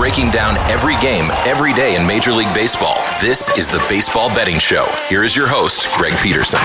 breaking down every game, every day in Major League Baseball. This is the Baseball Betting Show. Here is your host, Greg Peterson.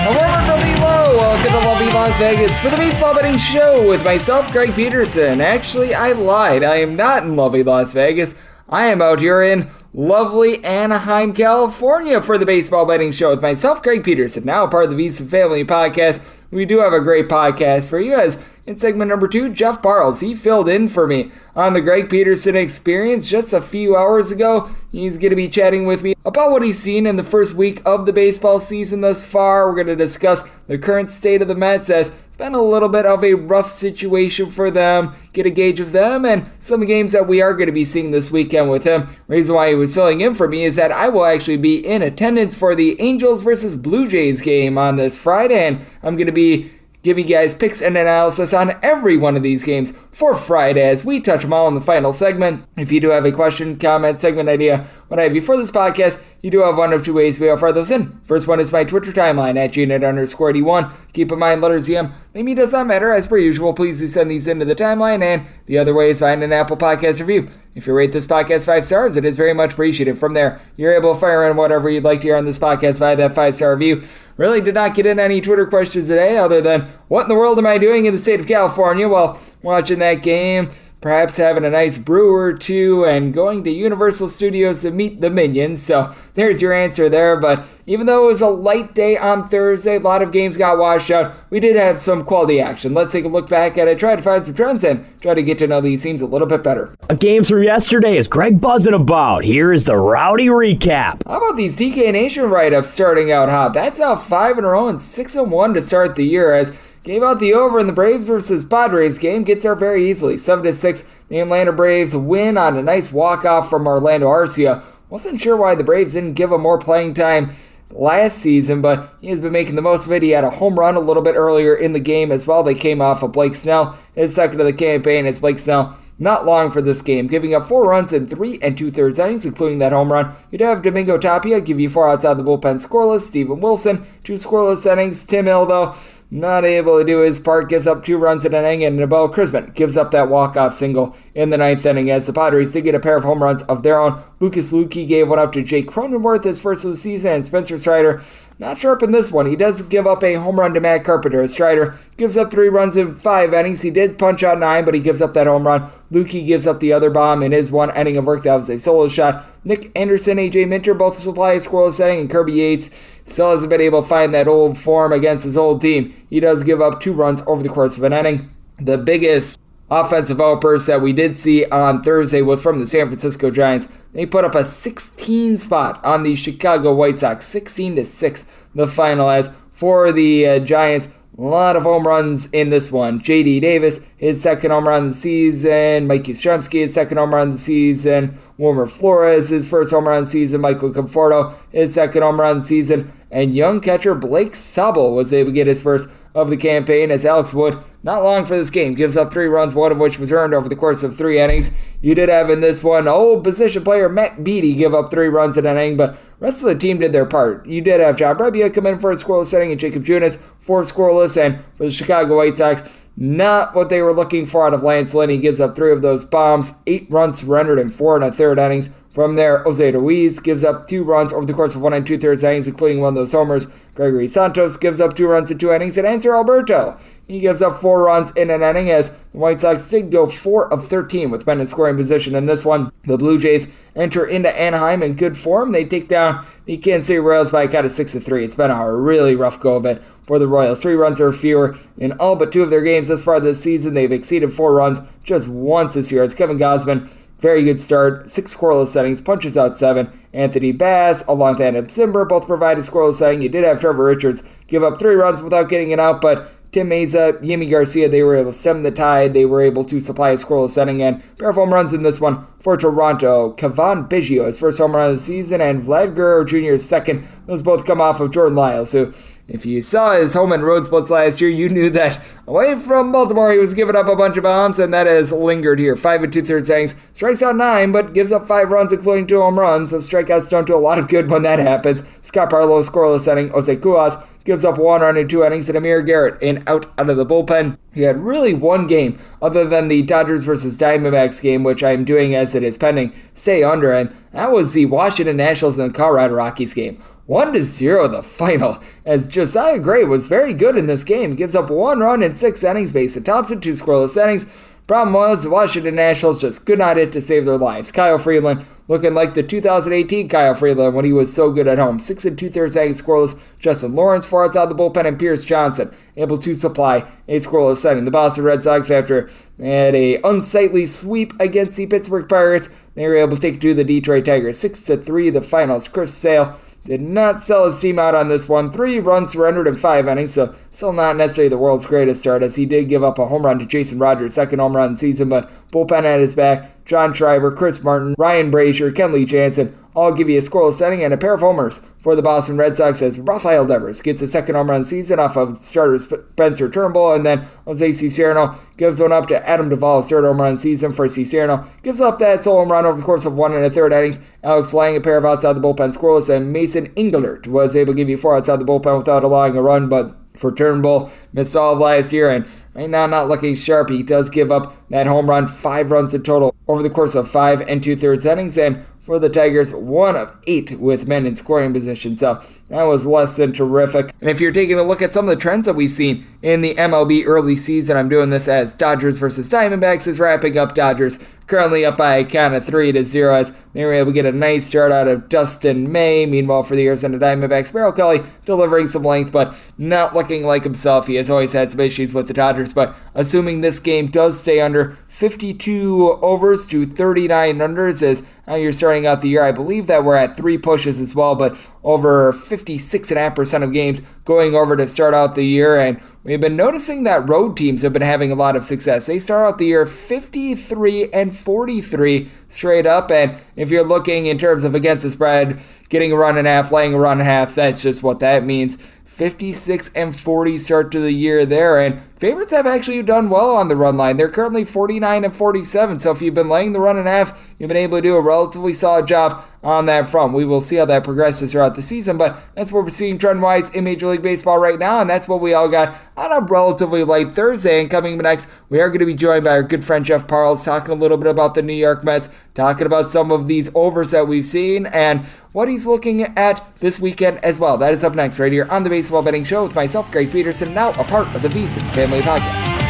Welcome to lovely Las Vegas for the Baseball Betting Show with myself, Greg Peterson. Actually, I lied. I am not in lovely Las Vegas. I am out here in lovely Anaheim, California for the Baseball Betting Show with myself, Greg Peterson, now part of the VSiN Family Podcast. We do have a great podcast for you, as in segment number 2, Jeff Parles, he filled in for me on the Greg Peterson Experience just a few hours ago. He's going to be chatting with me about what he's seen in the first week of the baseball season thus far. We're going to discuss the current state of the Mets, as it's been a little bit of a rough situation for them, get a gauge of them, and some games that we are going to be seeing this weekend with him. The reason why he was filling in for me is that I will actually be in attendance for the Angels versus Blue Jays game on this Friday, and I'm going to be giving you guys picks and analysis on every one of these games for Friday as we touch them all in the final segment. If you do have a question, comment, segment idea, what have you for this podcast, you do have one of two ways to be able to fire those in. First one is my Twitter timeline at @GNet_81. Keep in mind, letters EM. Maybe it does not matter. As per usual, please do send these into the timeline. And the other way is find an Apple Podcast review. If you rate this podcast 5 stars, it is very much appreciated. From there, you're able to fire in whatever you'd like to hear on this podcast via that 5-star review. Really did not get in any Twitter questions today other than, what in the world am I doing in the state of California while watching that game? Perhaps having a nice brew or two and going to Universal Studios to meet the Minions. So there's your answer there. But even though it was a light day on Thursday, a lot of games got washed out, we did have some quality action. Let's take a look back at it, try to find some trends, and try to get to know these teams a little bit better. Games from yesterday is Greg buzzing about. Here is the rowdy recap. How about these DK Nation write-ups starting out hot? That's now 5 in a row and 6-1 to start the year, as gave out the over in the Braves versus Padres game. Gets there very easily. 7-6. The Atlanta Braves win on a nice walk-off from Orlando Arcia. Wasn't sure why the Braves didn't give him more playing time last season, but he has been making the most of it. He had a home run a little bit earlier in the game as well. They came off of Blake Snell, his second of the campaign, as Blake Snell not long for this game, giving up 4 runs in 3 2/3 innings, including that home run. You'd have Domingo Tapia give you 4 outs out of the bullpen scoreless. Steven Wilson, 2 scoreless innings. Tim Hill, though, not able to do his part, gives up 2 runs in an inning, and Nabel Crisman gives up that walk-off single in the 9th inning, as the Padres did get a pair of home runs of their own. Lucas Luque gave one up to Jake Cronenworth, his first of the season, and Spencer Strider not sharp in this one. He does give up a home run to Matt Carpenter. Strider gives up 3 runs in 5 innings. He did punch out 9, but he gives up that home run. Luque gives up the other bomb in his 1 inning of work. That was a solo shot. Nick Anderson, AJ Minter both supply a scoreless inning, and Kirby Yates still hasn't been able to find that old form against his old team. He does give up 2 runs over the course of an inning. The biggest offensive outburst that we did see on Thursday was from the San Francisco Giants. They put up a 16 spot on the Chicago White Sox, 16-6 the final, as for the Giants. A lot of home runs in this one. J.D. Davis, his second home run of the season. Mike Yastrzemski, his second home run of the season. Wilmer Flores, his first home run of the season. Michael Conforto, his second home run of the season. And young catcher Blake Sabel was able to get his first of the campaign, as Alex Wood, not long for this game, gives up 3 runs, one of which was earned over the course of 3 innings. You did have in this one old position player Matt Beattie give up 3 runs in an inning, but the rest of the team did their part. You did have John Brebbia come in for a scoreless inning, and Jacob Junis 4 scoreless, and for the Chicago White Sox, not what they were looking for out of Lance Lynn. He gives up 3 of those bombs, 8 runs surrendered in 4 1/3 innings. From there, Jose Ruiz gives up 2 runs over the course of 1 2/3 innings, including one of those homers. Gregory Santos gives up 2 runs in 2 innings, and Ansel Alberto, he gives up 4 runs in an inning, as the White Sox did go 4 of 13 with men in scoring position in this one. The Blue Jays enter into Anaheim in good form. They take down the Kansas City Royals by a count of 6-3. It's been a really rough go of it for the Royals. 3 runs or fewer in all but 2 of their games thus far this season. They've exceeded 4 runs just once this year. It's Kevin Gausman. Very good start. 6 scoreless innings, punches out 7. Anthony Bass, along with Adam Simber, both provided scoreless inning. You did have Trevor Richards give up 3 runs without getting it out, but Tim Meza, Yimi Garcia, they were able to stem the tide. They were able to supply a scoreless inning, and a pair of home runs in this one for Toronto. Cavan Biggio, his first home run of the season, and Vlad Guerrero Jr.'s second. Those both come off of Jordan Lyles, who, if you saw his home and road splits last year, you knew that away from Baltimore, he was giving up a bunch of bombs, and that has lingered here. 5 2/3 innings, strikes out 9, but gives up 5 runs, including 2 home runs, so strikeouts don't do a lot of good when that happens. Scott Barlow, scoreless inning. Jose Cuas gives up 1 run in 2 innings, and Amir Garrett out of the bullpen. He had really one game other than the Dodgers versus Diamondbacks game, which I'm doing as it is pending, stay under, and that was the Washington Nationals and the Colorado Rockies game. 1-0 the final, as Josiah Gray was very good in this game. Gives up 1 run in 6 innings, Mason Thompson, 2 scoreless innings. Problem was, the Washington Nationals just could not hit to save their lives. Kyle Freeland looking like the 2018 Kyle Freeland when he was so good at home. 6 2/3 innings scoreless. Justin Lawrence 4 outs out of the bullpen, and Pierce Johnson able to supply a scoreless inning. The Boston Red Sox, after they had a unsightly sweep against the Pittsburgh Pirates, they were able to take it to the Detroit Tigers. 6-3 the finals. Chris Sale did not sell his team out on this one. 3 runs surrendered in 5 innings, so still not necessarily the world's greatest start, as he did give up a home run to Jason Rogers, second home run of the season, but bullpen at his back. John Schreiber, Chris Martin, Ryan Brazier, Kenley Jansen all give you a scoreless inning and a pair of homers for the Boston Red Sox, as Rafael Devers gets a second home run of the season off of starter Spencer Turnbull, and then Jose Cicerno gives one up to Adam Duvall, third home run of the season for Cicerno. Gives up that sole home run over the course of 1 1/3 innings. Alex Lang, a pair of outside the bullpen scoreless, and Mason Englert was able to give you 4 outside the bullpen without allowing a run, but for Turnbull, missed all of last year, and right now not looking sharp. He does give up that home run, 5 runs in total over the course of 5 2/3 innings, and for the Tigers, 1 of 8 with men in scoring position. So that was less than terrific. And if you're taking a look at some of the trends that we've seen in the MLB early season, I'm doing this as Dodgers versus Diamondbacks is wrapping up. Dodgers currently up by a count of 3-0, as they were able to get a nice start out of Dustin May. Meanwhile, for the Arizona Diamondbacks, Merrill Kelly delivering some length, but not looking like himself. He has always had some issues with the Dodgers, but assuming this game does stay under 52 overs to 39 unders, as you're starting out the year. I believe that we're at 3 pushes as well, but over 56.5% of games going over to start out the year, and we've been noticing that road teams have been having a lot of success. They start out the year 53-43 straight up, and if you're looking in terms of against the spread, getting a run and a half, laying a run and a half, that's just what that means. 56-40 start to the year there, and favorites have actually done well on the run line. They're currently 49-47, so if you've been laying the run and a half, you've been able to do a relatively solid job on that front. We will see how that progresses throughout the season, but that's what we're seeing trend-wise in Major League Baseball right now, and that's what we all got on a relatively light Thursday. And coming next, we are going to be joined by our good friend Jeff Parles, talking a little bit about the New York Mets, talking about some of these overs that we've seen, and what he's looking at this weekend as well. That is up next right here on the Baseball Betting Show with myself, Greg Peterson, now a part of the VSiN Family Podcast.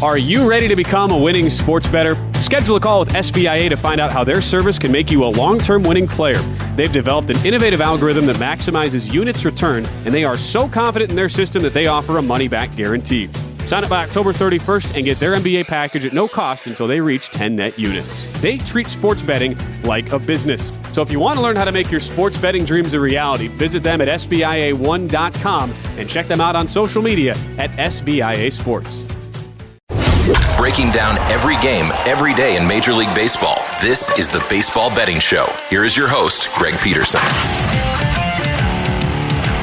Are you ready to become a winning sports bettor? Schedule a call with SBIA to find out how their service can make you a long-term winning player. They've developed an innovative algorithm that maximizes units return, and they are so confident in their system that they offer a money-back guarantee. Sign up by October 31st and get their MBA package at no cost until they reach 10 net units. They treat sports betting like a business. So if you want to learn how to make your sports betting dreams a reality, visit them at SBIA1.com and check them out on social media at SBIA Sports. Breaking down every game, every day in Major League Baseball. This is the Baseball Betting Show. Here is your host, Greg Peterson.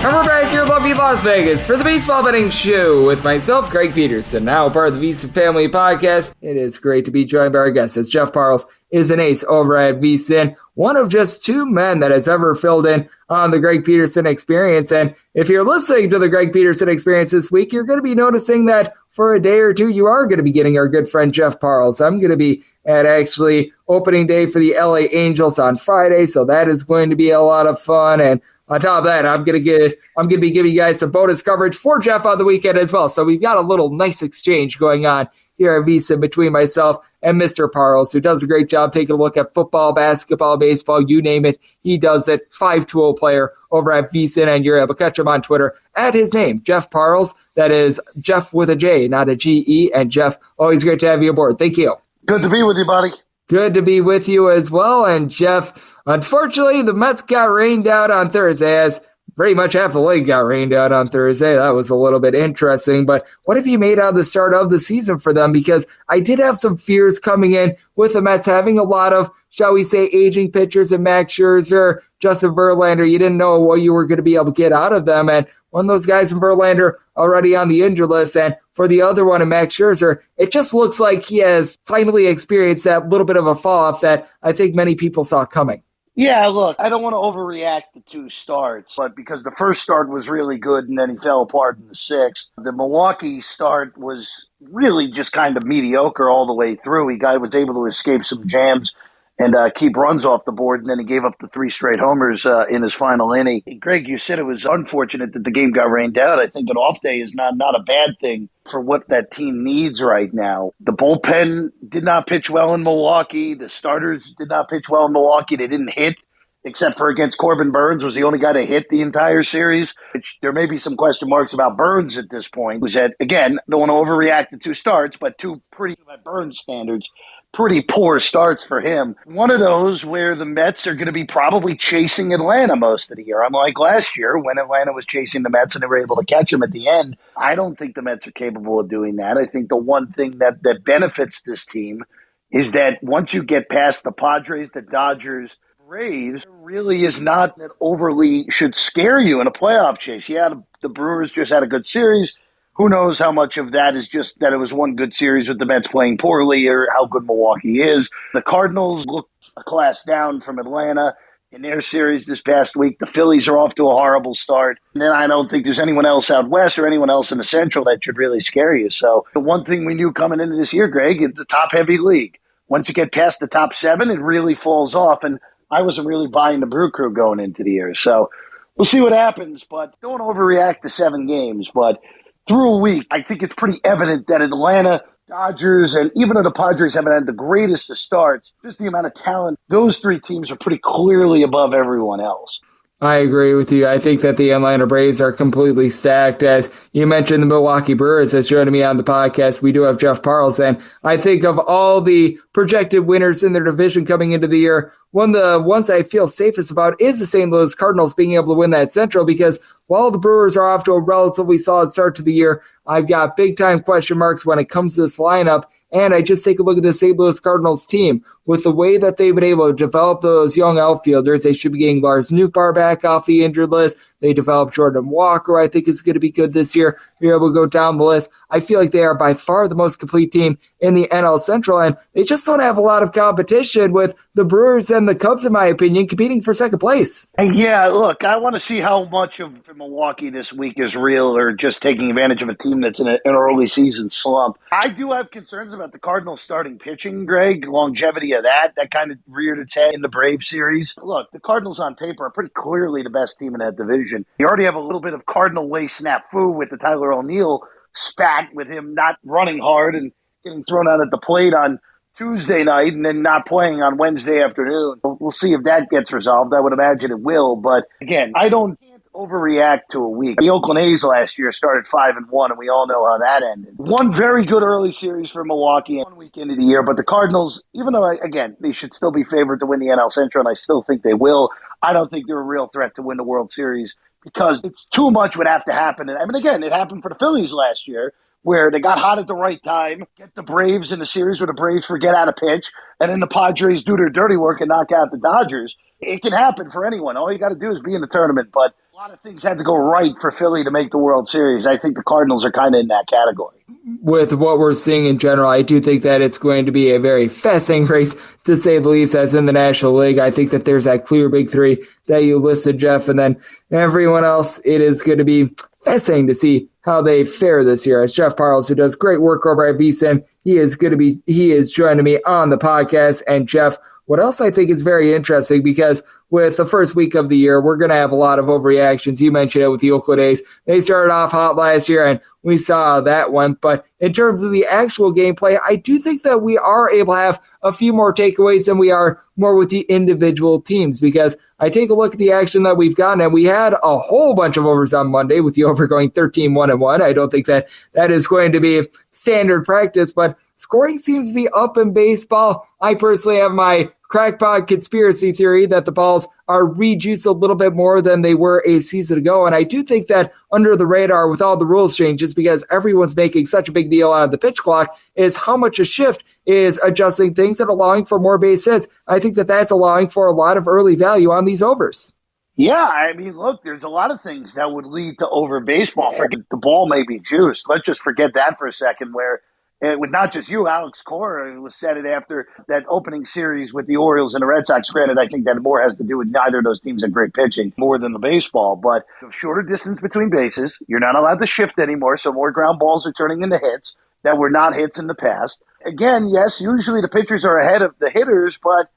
And we're back here in lovely Las Vegas for the Baseball Betting Show with myself, Greg Peterson, now a part of the VSiN Family Podcast. It is great to be joined by our guest, as Jeff Parles is an ace over at VSiN, one of just 2 men that has ever filled in on the Greg Peterson Experience. And if you're listening to the Greg Peterson Experience this week, you're going to be noticing that for a day or two, you are going to be getting our good friend Jeff Parles. I'm going to be at actually opening day for the LA Angels on Friday, so that is going to be a lot of fun. And on top of that, I'm going to be giving you guys some bonus coverage for Jeff on the weekend as well. So we've got a little nice exchange going on here at VSiN between myself and Mr. Parles, who does a great job taking a look at football, basketball, baseball, you name it. He does it. 5-tool player over at VSiN, and you're able to catch him on Twitter at his name, Jeff Parles. That is Jeff with a J, not a G-E. And Jeff, always great to have you aboard. Thank you. Good to be with you, buddy. Good to be with you as well. And Jeff, unfortunately, the Mets got rained out on Thursday, as pretty much half the league got rained out on Thursday. That was a little bit interesting. But what have you made out of the start of the season for them? Because I did have some fears coming in with the Mets having a lot of, shall we say, aging pitchers in Max Scherzer, Justin Verlander. You didn't know what you were going to be able to get out of them. And one of those guys in Verlander already on the injured list. And for the other one in Max Scherzer, it just looks like he has finally experienced that little bit of a fall off that I think many people saw coming. Yeah, look, I don't want to overreact to two starts, but because the first start was really good and then he fell apart in the sixth, the Milwaukee start was really just kind of mediocre all the way through. Was able to escape some jams and keep runs off the board, and then he gave up the three straight homers in his final inning. Greg, you said it was unfortunate that the game got rained out. I think an off day is not a bad thing for what that team needs right now. The bullpen did not pitch well in Milwaukee. The starters did not pitch well in Milwaukee. They didn't hit, except for against Corbin Burns, was the only guy to hit the entire series. Which there may be some question marks about Burns at this point. Who's had, again, don't want to overreact to two starts, but two pretty, by Burns standards, pretty poor starts for him. One of those where the Mets are going to be probably chasing Atlanta most of the year. Unlike last year when Atlanta was chasing the Mets and they were able to catch them at the end. I don't think the Mets are capable of doing that. I think the one thing that benefits this team is that once you get past the Padres, the Dodgers, Braves, really is not that overly should scare you in a playoff chase. Yeah, the Brewers just had a good series. Who knows how much of that is just that it was one good series with the Mets playing poorly or how good Milwaukee is. The Cardinals look a class down from Atlanta in their series this past week. The Phillies are off to a horrible start. And then I don't think there's anyone else out west or anyone else in the Central that should really scare you. So the one thing we knew coming into this year, Greg, is the top-heavy league. Once you get past the top seven, it really falls off. And I wasn't really buying the Brew Crew going into the year. So we'll see what happens, but don't overreact to 7 games. But through a week, I think it's pretty evident that Atlanta, Dodgers, and even though the Padres haven't had the greatest of starts, just the amount of talent, those 3 teams are pretty clearly above everyone else. I agree with you. I think that the Atlanta Braves are completely stacked. As you mentioned, the Milwaukee Brewers has joined me on the podcast. We do have Jeff Parles, and I think of all the projected winners in their division coming into the year, one of the ones I feel safest about is the St. Louis Cardinals being able to win that Central, because while the Brewers are off to a relatively solid start to the year, I've got big-time question marks when it comes to this lineup. And I just take a look at the St. Louis Cardinals team. With the way that they've been able to develop those young outfielders, they should be getting Lars Nootbaar back off the injured list. They developed Jordan Walker, I think is going to be good this year. You're able to go down the list. I feel like they are by far the most complete team in the NL Central, and they just don't have a lot of competition with the Brewers and the Cubs, in my opinion, competing for second place. And yeah, look, I want to see how much of Milwaukee this week is real or just taking advantage of a team that's in an early season slump. I do have concerns about the Cardinals starting pitching, Greg, longevity of that. That kind of reared its head in the Braves series. Look, the Cardinals on paper are pretty clearly the best team in that division. You already have a little bit of Cardinal way snafu with the Tyler O'Neill spat with him not running hard and getting thrown out at the plate on Tuesday night and then not playing on Wednesday afternoon. We'll see if that gets resolved. I would imagine it will. But again, I can't overreact to a week. The Oakland A's last year started 5-1, and we all know how that ended. One very good early series for Milwaukee 1 week into the year, but the Cardinals, even though, again, they should still be favored to win the NL Central, and I still think they will, I don't think they're a real threat to win the World Series because it's too much would have to happen. I mean, again, it happened for the Phillies last year, where they got hot at the right time, get the Braves in a series where the Braves forget how to pitch, and then the Padres do their dirty work and knock out the Dodgers. It can happen for anyone. All you got to do is be in the tournament. But a lot of things had to go right for Philly to make the World Series. I think the Cardinals are kind of in that category. With what we're seeing in general, I do think that it's going to be a very fascinating race, to say the least, as in the National League. I think that there's that clear big 3 that you listed, Jeff, and then everyone else, it is going to be fascinating to see how they fare this year. As Jeff Parles, who does great work over at VSiN, he is joining me on the podcast. And Jeff, what else I think is very interesting, because with the first week of the year, we're going to have a lot of overreactions. You mentioned it with the Oakland A's. They started off hot last year, and we saw how that went. But in terms of the actual gameplay, I do think that we are able to have a few more takeaways than we are more with the individual teams, because I take a look at the action that we've gotten, and we had a whole bunch of overs on Monday with the over going 13-1-1. I don't think that is going to be standard practice, but scoring seems to be up in baseball. I personally have my crackpot conspiracy theory that the balls are rejuiced a little bit more than they were a season ago. And I do think that under the radar with all the rules changes, because everyone's making such a big deal out of the pitch clock, is how much a shift is adjusting things and allowing for more base hits. I think that that's allowing for a lot of early value on these overs. Yeah, I mean, look, there's a lot of things that would lead to over baseball. Forget the ball may be juiced. Let's just forget that for a second, where with not just you, Alex Cora was said it after that opening series with the Orioles and the Red Sox. Granted, I think that more has to do with neither of those teams have great pitching more than the baseball, but shorter distance between bases. You're not allowed to shift anymore, so more ground balls are turning into hits that were not hits in the past. Again, yes, usually the pitchers are ahead of the hitters, but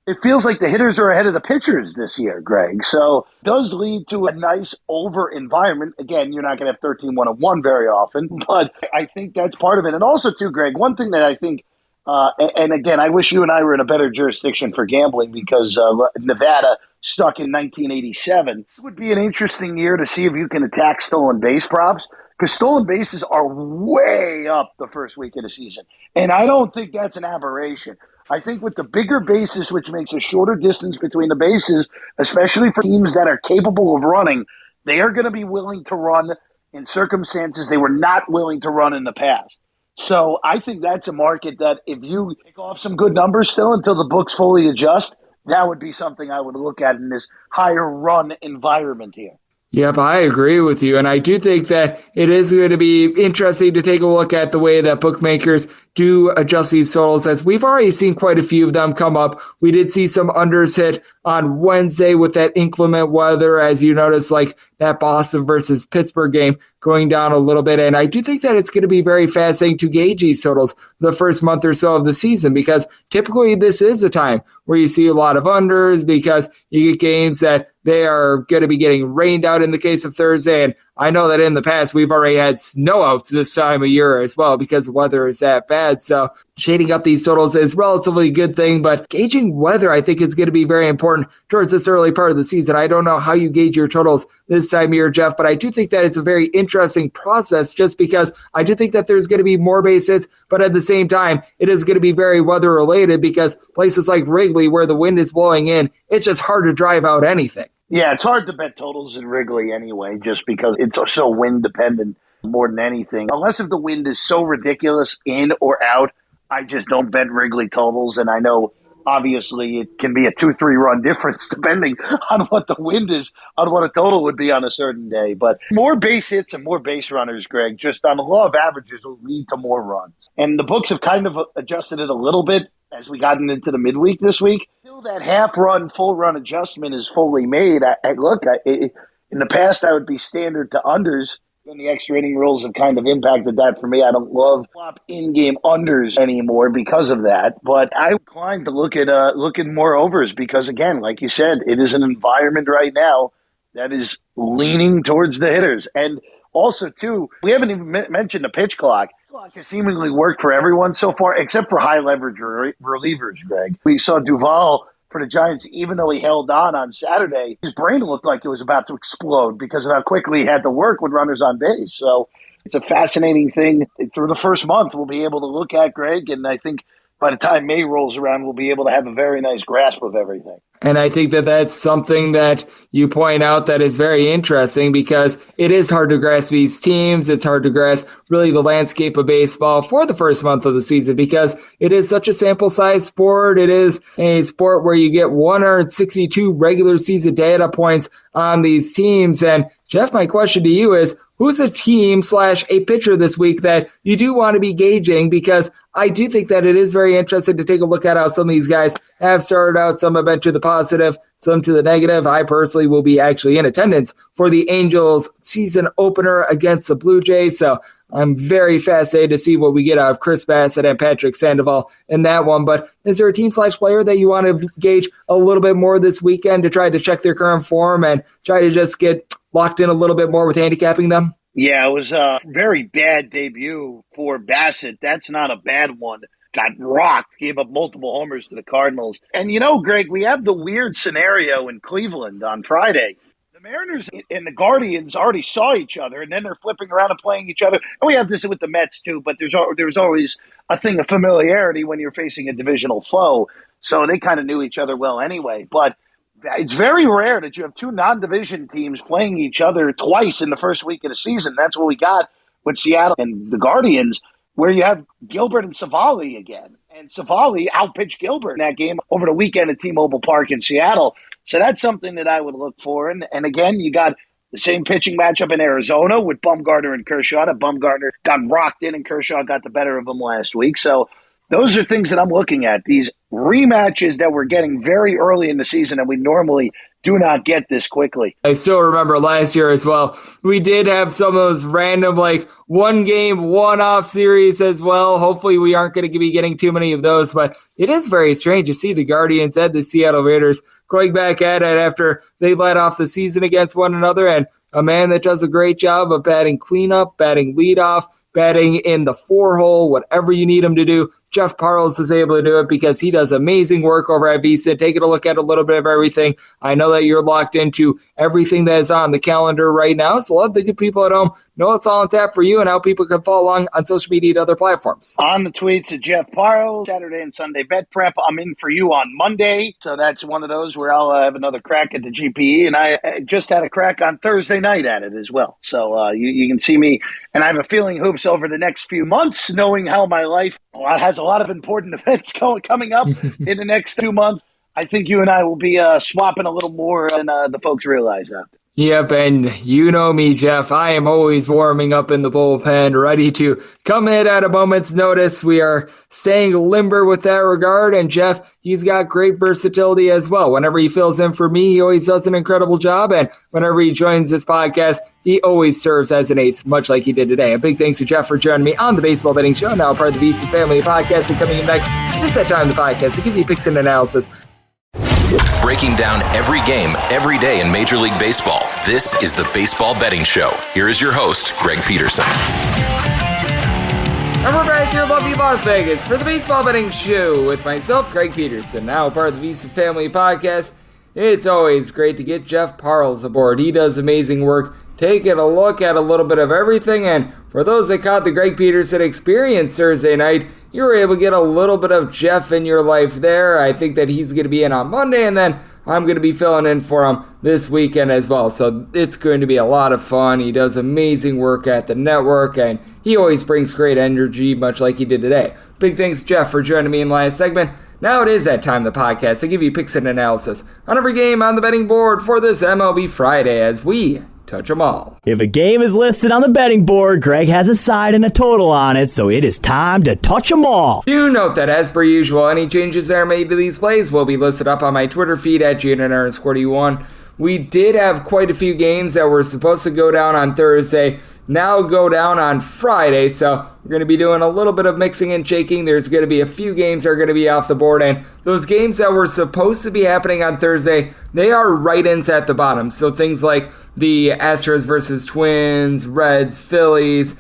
it feels like the hitters are ahead of the pitchers this year, Greg. So it does lead to a nice over environment. Again, you're not going to have 13-1-1 very often, but I think that's part of it. And also, too, Greg, one thing that I think, and again, I wish you and I were in a better jurisdiction for gambling because Nevada stuck in 1987. This would be an interesting year to see if you can attack stolen base props, because stolen bases are way up the first week of the season. And I don't think that's an aberration. I think with the bigger bases, which makes a shorter distance between the bases, especially for teams that are capable of running, they are going to be willing to run in circumstances they were not willing to run in the past. So I think that's a market that if you take off some good numbers still until the books fully adjust, that would be something I would look at in this higher run environment here. Yep, I agree with you. And I do think that it is going to be interesting to take a look at the way that bookmakers do adjust these totals, as we've already seen quite a few of them come up. We did see some unders hit on Wednesday with that inclement weather, as you notice, like that Boston versus Pittsburgh game going down a little bit. And I do think that it's going to be very fascinating to gauge these totals the first month or so of the season, because typically this is a time where you see a lot of unders because you get games that they are going to be getting rained out in the case of Thursday. And I know that in the past we've already had snowouts this time of year as well because the weather is that bad. So shading up these totals is relatively a good thing, but gauging weather I think is going to be very important towards this early part of the season. I don't know how you gauge your totals this time of year, Jeff, but I do think that it's a very interesting process just because I do think that there's going to be more base hits, but at the same time, it is going to be very weather related because places like Wrigley where the wind is blowing in, it's just hard to drive out anything. Yeah, it's hard to bet totals in Wrigley anyway, just because it's so wind dependent more than anything. Unless if the wind is so ridiculous in or out, I just don't bet Wrigley totals. And I know obviously it can be a 2-3 run difference depending on what the wind is, on what a total would be on a certain day. But more base hits and more base runners, Greg, just on the law of averages will lead to more runs. And the books have kind of adjusted it a little bit as we gotten into the midweek this week. Still that half-run, full-run adjustment is fully made. In the past, I would be standard to unders, and the extra inning rules have kind of impacted that for me. I don't love flop in-game unders anymore because of that, but I'm inclined to look at more overs because, again, like you said, it is an environment right now that is leaning towards the hitters. And also, too, we haven't even mentioned the pitch clock. Clock has seemingly worked for everyone so far, except for high-leverage relievers, Greg. We saw Duvall for the Giants, even though he held on Saturday, his brain looked like it was about to explode because of how quickly he had to work with runners on base. So it's a fascinating thing. Through the first month, we'll be able to look at, Greg, and I think by the time May rolls around, we'll be able to have a very nice grasp of everything. And I think that that's something that you point out that is very interesting because it is hard to grasp these teams. It's hard to grasp really the landscape of baseball for the first month of the season because it is such a sample size sport. It is a sport where you get 162 regular season data points on these teams. And Jeff, my question to you is, who's a team / a pitcher this week that you do want to be gauging? Because I do think that it is very interesting to take a look at how some of these guys have started out. Some have been to the positive, some to the negative. I personally will be actually in attendance for the Angels season opener against the Blue Jays. So I'm very fascinated to see what we get out of Chris Bassett and Patrick Sandoval in that one. But is there a team / player that you want to gauge a little bit more this weekend to try to check their current form and try to just get locked in a little bit more with handicapping them? Yeah, it was a very bad debut for Bassett. That's not a bad one. Got rocked, gave up multiple homers to the Cardinals. And Greg, we have the weird scenario in Cleveland on Friday. The Mariners and the Guardians already saw each other, and then they're flipping around and playing each other. And we have this with the Mets, too, but there's always a thing of familiarity when you're facing a divisional foe. So they kind of knew each other well anyway. But it's very rare that you have two non-division teams playing each other twice in the first week of the season. That's what we got with Seattle and the Guardians, where you have Gilbert and Savali again. And Savali outpitched Gilbert in that game over the weekend at T-Mobile Park in Seattle. So that's something that I would look for. And again, you got The same pitching matchup in Arizona with Bumgarner and Kershaw. Bumgarner got rocked in and Kershaw got the better of him last week. So those are things that I'm looking at. These rematches that we're getting very early in the season and we normally do not get this quickly. I still remember last year as well. We did have some of those random, one game, one-off series as well. Hopefully we aren't going to be getting too many of those, but it is very strange to see the Guardians and the Seattle Raiders going back at it after they led off the season against one another, and a man that does a great job of batting cleanup, batting leadoff, batting in the four-hole, whatever you need him to do. Jeff Parles is able to do it because he does amazing work over at VSiN. Taking a look at a little bit of everything. I know that you're locked into everything that is on the calendar right now, so let the good people at home know it's all on tap for you and how people can follow along on social media and other platforms. On the tweets of Jeff Parles, Saturday and Sunday bet prep. I'm in for you on Monday, so that's one of those where I'll have another crack at the GPE, and I just had a crack on Thursday night at it as well. So you can see me, and I have a feeling hoops over the next few months, knowing how my life has a lot of important events coming up in the next 2 months. I think you and I will be swapping a little more than the folks realize out there. Yep, and you know me, Jeff. I am always warming up in the bullpen, ready to come in at a moment's notice. We are staying limber with that regard, and Jeff, he's got great versatility as well. Whenever he fills in for me, he always does an incredible job, and whenever he joins this podcast, he always serves as an ace, much like he did today. A big thanks to Jeff for joining me on the Baseball Betting Show, now part of the VSiN family podcast, and coming in next, this is that time of the podcast to give you picks and analysis. Breaking down every game, every day in Major League Baseball. This is the Baseball Betting Show. Here is your host, Greg Peterson. And we're back here in lovely Las Vegas for the Baseball Betting Show with myself, Greg Peterson, now part of the VSiN family podcast. It's always great to get Jeff Parles aboard. He does amazing work, taking a look at a little bit of everything, and for those that caught the Greg Peterson experience Thursday night, you were able to get a little bit of Jeff in your life there. I think that he's going to be in on Monday, and then I'm going to be filling in for him this weekend as well. So it's going to be a lot of fun. He does amazing work at the network, and he always brings great energy, much like he did today. Big thanks, Jeff, for joining me in the last segment. Now it is that time of the podcast to give you picks and analysis on every game on the betting board for this MLB Friday as we touch them all. If a game is listed on the betting board, Greg has a side and a total on it, so it is time to touch them all. Do note that, as per usual, any changes that are made to these plays will be listed up on my Twitter feed at GNR_D1. We did have quite a few games that were supposed to go down on Thursday, now go down on Friday, so we're going to be doing a little bit of mixing and shaking. There's going to be a few games that are going to be off the board, and those games that were supposed to be happening on Thursday, they are write-ins at the bottom. So things like the Astros versus Twins, Reds, Phillies,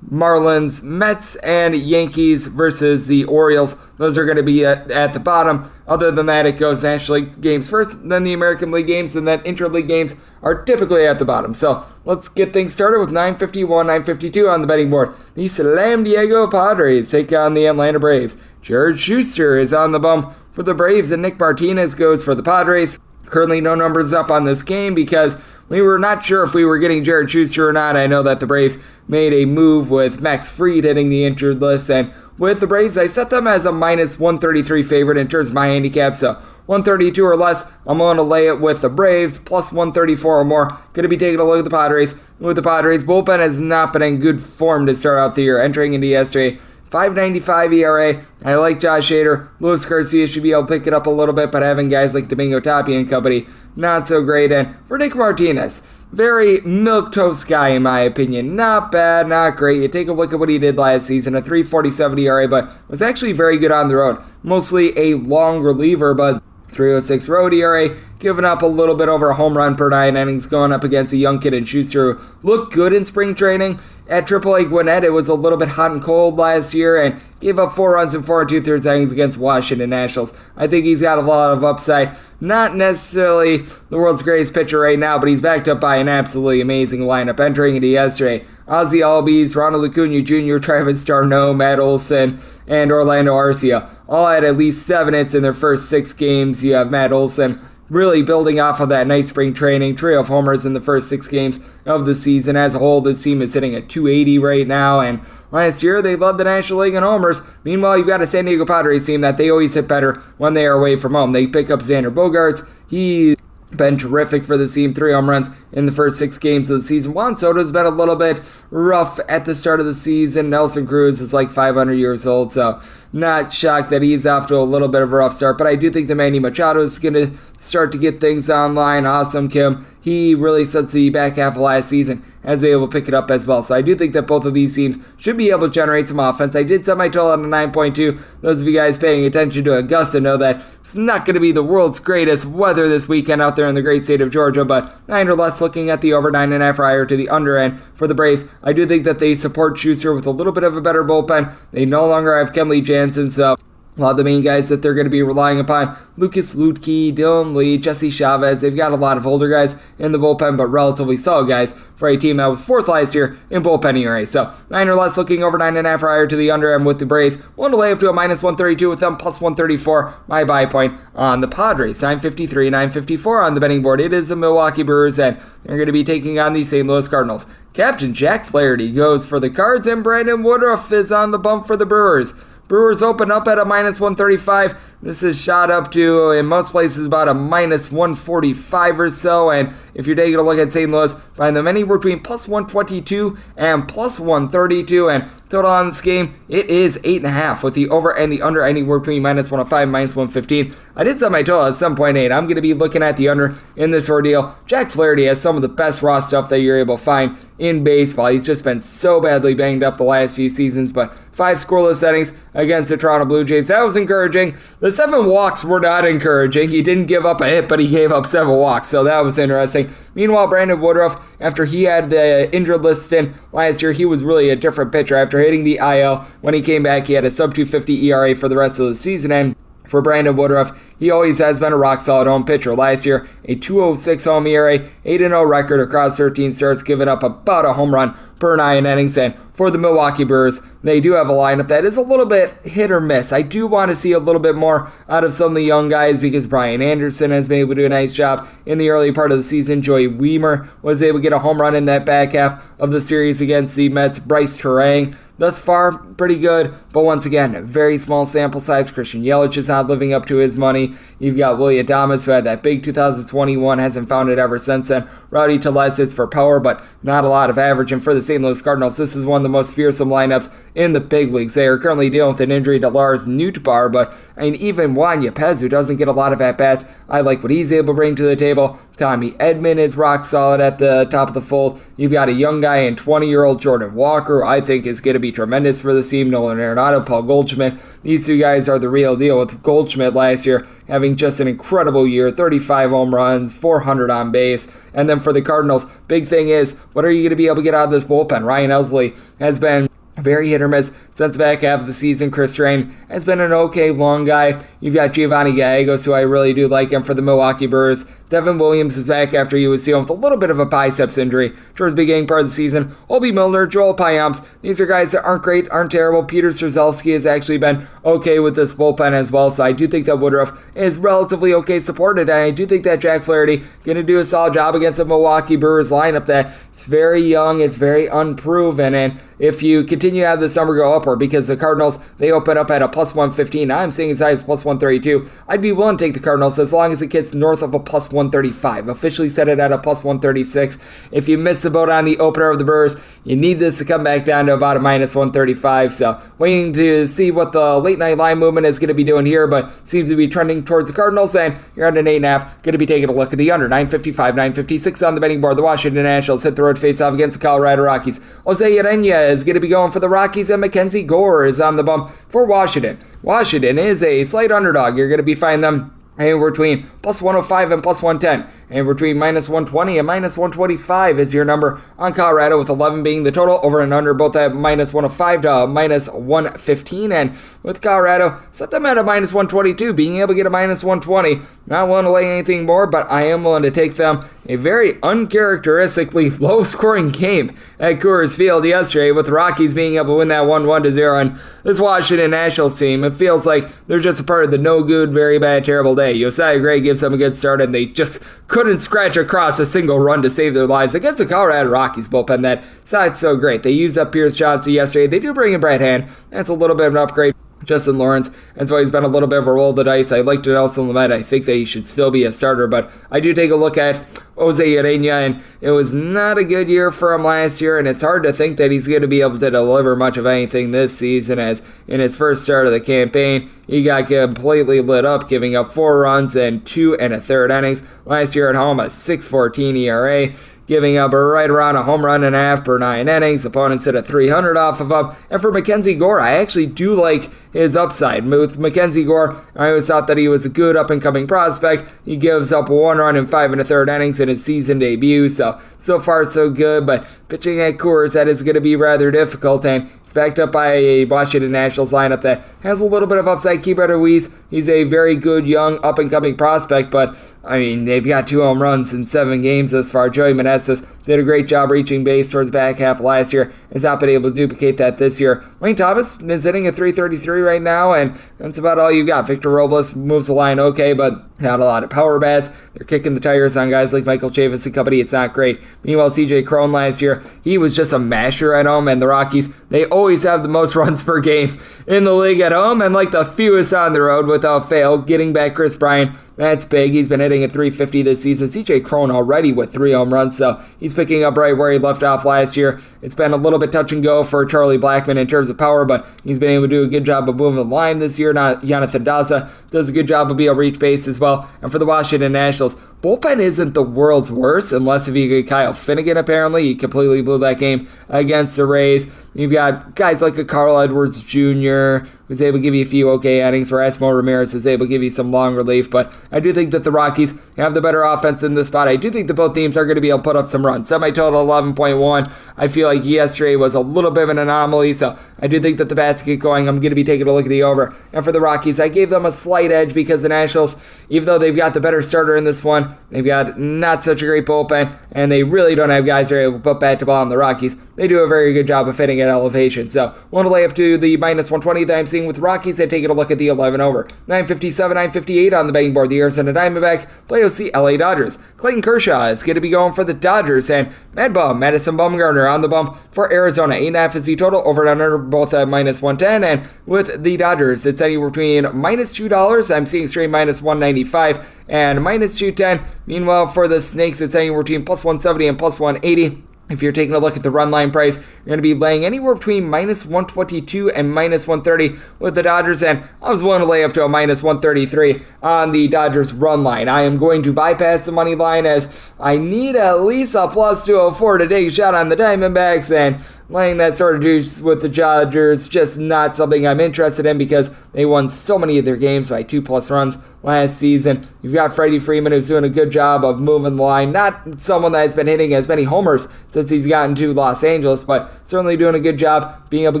Marlins, Mets, and Yankees versus the Orioles. Those are going to be at the bottom. Other than that, it goes National League games first, then the American League games, and then Interleague games are typically at the bottom. So let's get things started with 951, 952 on the betting board. The San Diego Padres take on the Atlanta Braves. Jared Schuster is on the bump for the Braves, and Nick Martinez goes for the Padres. Currently no numbers up on this game because we were not sure if we were getting Jared Schuster or not. I know that the Braves made a move with Max Fried hitting the injured list, and with the Braves, I set them as a minus 133 favorite in terms of my handicap, so 132 or less, I'm going to lay it with the Braves, plus 134 or more. Going to be taking a look at the Padres. With the Padres, bullpen has not been in good form to start out the year. Entering into yesterday, 5.95 ERA. I like Josh Hader. Luis Garcia should be able to pick it up a little bit, but having guys like Domingo Tapia and company, not so great. And for Nick Martinez, very milquetoast guy in my opinion. Not bad, not great. You take a look at what he did last season, a 3.47 ERA, but was actually very good on the road. Mostly a long reliever, but 3.06 road ERA, giving up a little bit over a home run per 9 innings, going up against a young kid in Schuster who looked good in spring training. At AAA Gwinnett, it was a little bit hot and cold last year and gave up 4 runs in 4 2/3 innings against Washington Nationals. I think he's got a lot of upside. Not necessarily the world's greatest pitcher right now, but he's backed up by an absolutely amazing lineup. Entering into yesterday, Ozzie Albies, Ronald Acuna Jr., Travis d'Arnaud, Matt Olson, and Orlando Arcia all had at least 7 hits in their first 6 games. You have Matt Olson really building off of that nice spring training, trio of homers in the first 6 games of the season. As a whole, this team is sitting at 280 right now, and last year they led the National League in homers. Meanwhile, you've got a San Diego Padres team that they always hit better when they are away from home. They pick up Xander Bogaerts. He been terrific for the team. 3 home runs in the first 6 games of the season. Juan Soto's been a little bit rough at the start of the season. Nelson Cruz is like 500 years old, so not shocked that he's off to a little bit of a rough start. But I do think that Manny Machado is going to start to get things online. Awesome Kim, he really sets the back half of last season has been able to pick it up as well. So I do think that both of these teams should be able to generate some offense. I did set my total on a 9.2. Those of you guys paying attention to Augusta know that it's not going to be the world's greatest weather this weekend out there in the great state of Georgia, but 9 or less looking at the over 9.5 higher to the under end for the Braves. I do think that they support Schuster with a little bit of a better bullpen. They no longer have Kenley Jansen, so a lot of the main guys that they're going to be relying upon, Lucas Luetke, Dylan Lee, Jesse Chavez. They've got a lot of older guys in the bullpen, but relatively solid guys for a team that was 4th last year in bullpen ERA. So 9 or less looking over 9.5 higher to the under end with the Braves. One to lay up to a minus 132 with them, plus 134. My buy point on the Padres. 953, 954 on the betting board. It is the Milwaukee Brewers, and they're going to be taking on the St. Louis Cardinals. Captain Jack Flaherty goes for the Cards, and Brandon Woodruff is on the bump for the Brewers. Brewers open up at a minus 135. This is shot up to, in most places, about a minus 145 or so. And if you're taking a look at St. Louis, find them anywhere between plus 122 and plus 132. And total on this game, it is 8.5 with the over and the under anywhere between minus 105 and minus 115. I did set my total at 7.8. I'm going to be looking at the under in this ordeal. Jack Flaherty has some of the best raw stuff that you're able to find in baseball. He's just been so badly banged up the last few seasons, but 5 scoreless innings against the Toronto Blue Jays. That was encouraging. The 7 walks were not encouraging. He didn't give up a hit, but he gave up 7 walks, so that was interesting. Meanwhile, Brandon Woodruff, after he had the injured list stint last year, he was really a different pitcher. After hitting the IL, when he came back, he had a sub-250 ERA for the rest of the season, and for Brandon Woodruff, he always has been a rock-solid home pitcher. Last year, a 2.06 home ERA, 8-0 record across 13 starts, giving up about a home run per 9 innings. And for the Milwaukee Brewers, they do have a lineup that is a little bit hit or miss. I do want to see a little bit more out of some of the young guys because Brian Anderson has been able to do a nice job in the early part of the season. Joey Weimer was able to get a home run in that back half of the series against the Mets. Bryce Terang, thus far, pretty good, but once again, very small sample size. Christian Yelich is not living up to his money. You've got Willie Adames, who had that big 2021, hasn't found it ever since then. Rowdy Tellez hits for power, but not a lot of average. And for the St. Louis Cardinals, this is one of the most fearsome lineups in the big leagues. They are currently dealing with an injury to Lars Nootbaar, but I mean, even Juan Yepez, who doesn't get a lot of at-bats, I like what he's able to bring to the table. Tommy Edman is rock solid at the top of the fold. You've got a young guy in 20-year-old Jordan Walker, who I think is going to be tremendous for the team. Nolan Arenado, Paul Goldschmidt. These 2 guys are the real deal, with Goldschmidt last year having just an incredible year, 35 home runs, 400 on base. And then for the Cardinals, big thing is, what are you going to be able to get out of this bullpen? Ryan Helsley has been very hit or miss since the back half of the season. Chris Strain has been an okay long guy. You've got Giovanni Gallegos, who I really do like him for the Milwaukee Brewers. Devin Williams is back after he was dealing with a little bit of a biceps injury towards the beginning part of the season. Obi Milner, Joel Payamps, these are guys that aren't great, aren't terrible. Peter Strzelski has actually been okay with this bullpen as well, so I do think that Woodruff is relatively okay supported, and I do think that Jack Flaherty going to do a solid job against the Milwaukee Brewers lineup that it's very young, it's very unproven, and if you continue to have the summer go upward, because the Cardinals, they open up at a plus 115, I'm seeing as high as plus 132, I'd be willing to take the Cardinals as long as it gets north of a plus 135. Officially set it at a plus 136. If you miss the boat on the opener of the Brewers, you need this to come back down to about a minus 135. So waiting to see what the late night line movement is going to be doing here, but seems to be trending towards the Cardinals, and you're at an 8.5. Going to be taking a look at the under. 955, 956 on the betting board. The Washington Nationals hit the road face-off against the Colorado Rockies. Jose Urena is going to be going for the Rockies, and Mackenzie Gore is on the bump for Washington. Washington is a slight underdog. You're going to be finding them anywhere between plus 105 and plus 110. And between minus 120 and minus 125 is your number on Colorado, with 11 being the total. Over and under both at minus 105 to minus 115. And with Colorado, set them at a minus 122, being able to get a minus 120. Not willing to lay anything more, but I am willing to take them. A very uncharacteristically low-scoring game at Coors Field yesterday, with the Rockies being able to win that 1-0. And this Washington Nationals team, it feels like they're just a part of the no good, very bad, terrible day. Josiah Gray gives them a good start, and they just couldn't scratch across a single run to save their lives against the Colorado Rockies bullpen that's not so great. They used up Pierce Johnson yesterday. They do bring in Brad Hand. That's a little bit of an upgrade Justin Lawrence has always been a little bit of a roll of the dice. I like Nelson Lamet. I think that he should still be a starter, but I do take a look at Jose Urena, and it was not a good year for him last year, and it's hard to think that he's going to be able to deliver much of anything this season, as in his first start of the campaign, he got completely lit up, giving up 4 runs and 2 1/3 innings. Last year at home, a 6.14 ERA. Giving up right around a home run and a half per 9 innings. Opponents hit a 300 off of him. And for Mackenzie Gore, I actually do like his upside. With Mackenzie Gore, I always thought that he was a good up-and-coming prospect. He gives up 1 run in 5 1/3 innings in his season debut, so far so good. But pitching at Coors, that is going to be rather difficult, and it's backed up by a Washington Nationals lineup that has a little bit of upside. Keibert Ruiz, he's a very good young up-and-coming prospect, but I mean, they've got 2 home runs in 7 games thus far. Joey Meneses did a great job reaching base towards the back half of last year. Has not been able to duplicate that this year. Lane Thomas is hitting a 333 right now, and that's about all you got. Victor Robles moves the line okay, but not a lot of power bats. They're kicking the tires on guys like Michael Chavis and company. It's not great. Meanwhile, CJ Cron last year, he was just a masher at home, and the Rockies, they always have the most runs per game in the league at home, and like the fewest on the road without fail. Getting back Chris Bryant, that's big. He's been hitting at 350 this season. CJ Cron already with 3 home runs, so he's picking up right where he left off last year. It's been a little bit touch and go for Charlie Blackmon in terms of power, but he's been able to do a good job of moving the line this year. Not Jonathan Daza does a good job of being able to reach base as well. And for the Washington Nationals, bullpen isn't the world's worst, unless if you get Kyle Finnegan, apparently. He completely blew that game against the Rays. You've got guys like a Carl Edwards Jr., who's able to give you a few okay innings. Erasmo Ramirez is able to give you some long relief, but I do think that the Rockies have the better offense in this spot. I do think that both teams are going to be able to put up some runs. Semi-total 11.1. I feel like yesterday was a little bit of an anomaly, so I do think that the bats get going. I'm going to be taking a look at the over. And for the Rockies, I gave them a slight edge because the Nationals, even though they've got the better starter in this one, they've got not such a great bullpen, and they really don't have guys that are able to put bat to ball on the Rockies. They do a very good job of hitting at elevation. So, want to lay up to the minus 120 that I'm seeing with Rockies and taking a look at the 11 over. 957, 958 on the betting board. The Arizona Diamondbacks play OC LA Dodgers. Clayton Kershaw is going to be going for the Dodgers, and Madison Bumgarner on the bump for Arizona. 8.5 is the total, over and under both at minus 110, and with the Dodgers, it's anywhere between minus $2, I'm seeing straight minus 195, and minus 210. Meanwhile, for the Snakes, it's anywhere between plus 170 and plus 180. If you're taking a look at the run line price, you're going to be laying anywhere between minus 122 and minus 130 with the Dodgers, and I was willing to lay up to a minus 133 on the Dodgers run line. I am going to bypass the money line as I need at least a plus 204 to take a shot on the Diamondbacks, and laying that sort of juice with the Dodgers, just not something I'm interested in because they won so many of their games by 2+ runs last season. You've got Freddie Freeman, who's doing a good job of moving the line. Not someone that has been hitting as many homers since he's gotten to Los Angeles, but certainly doing a good job being able to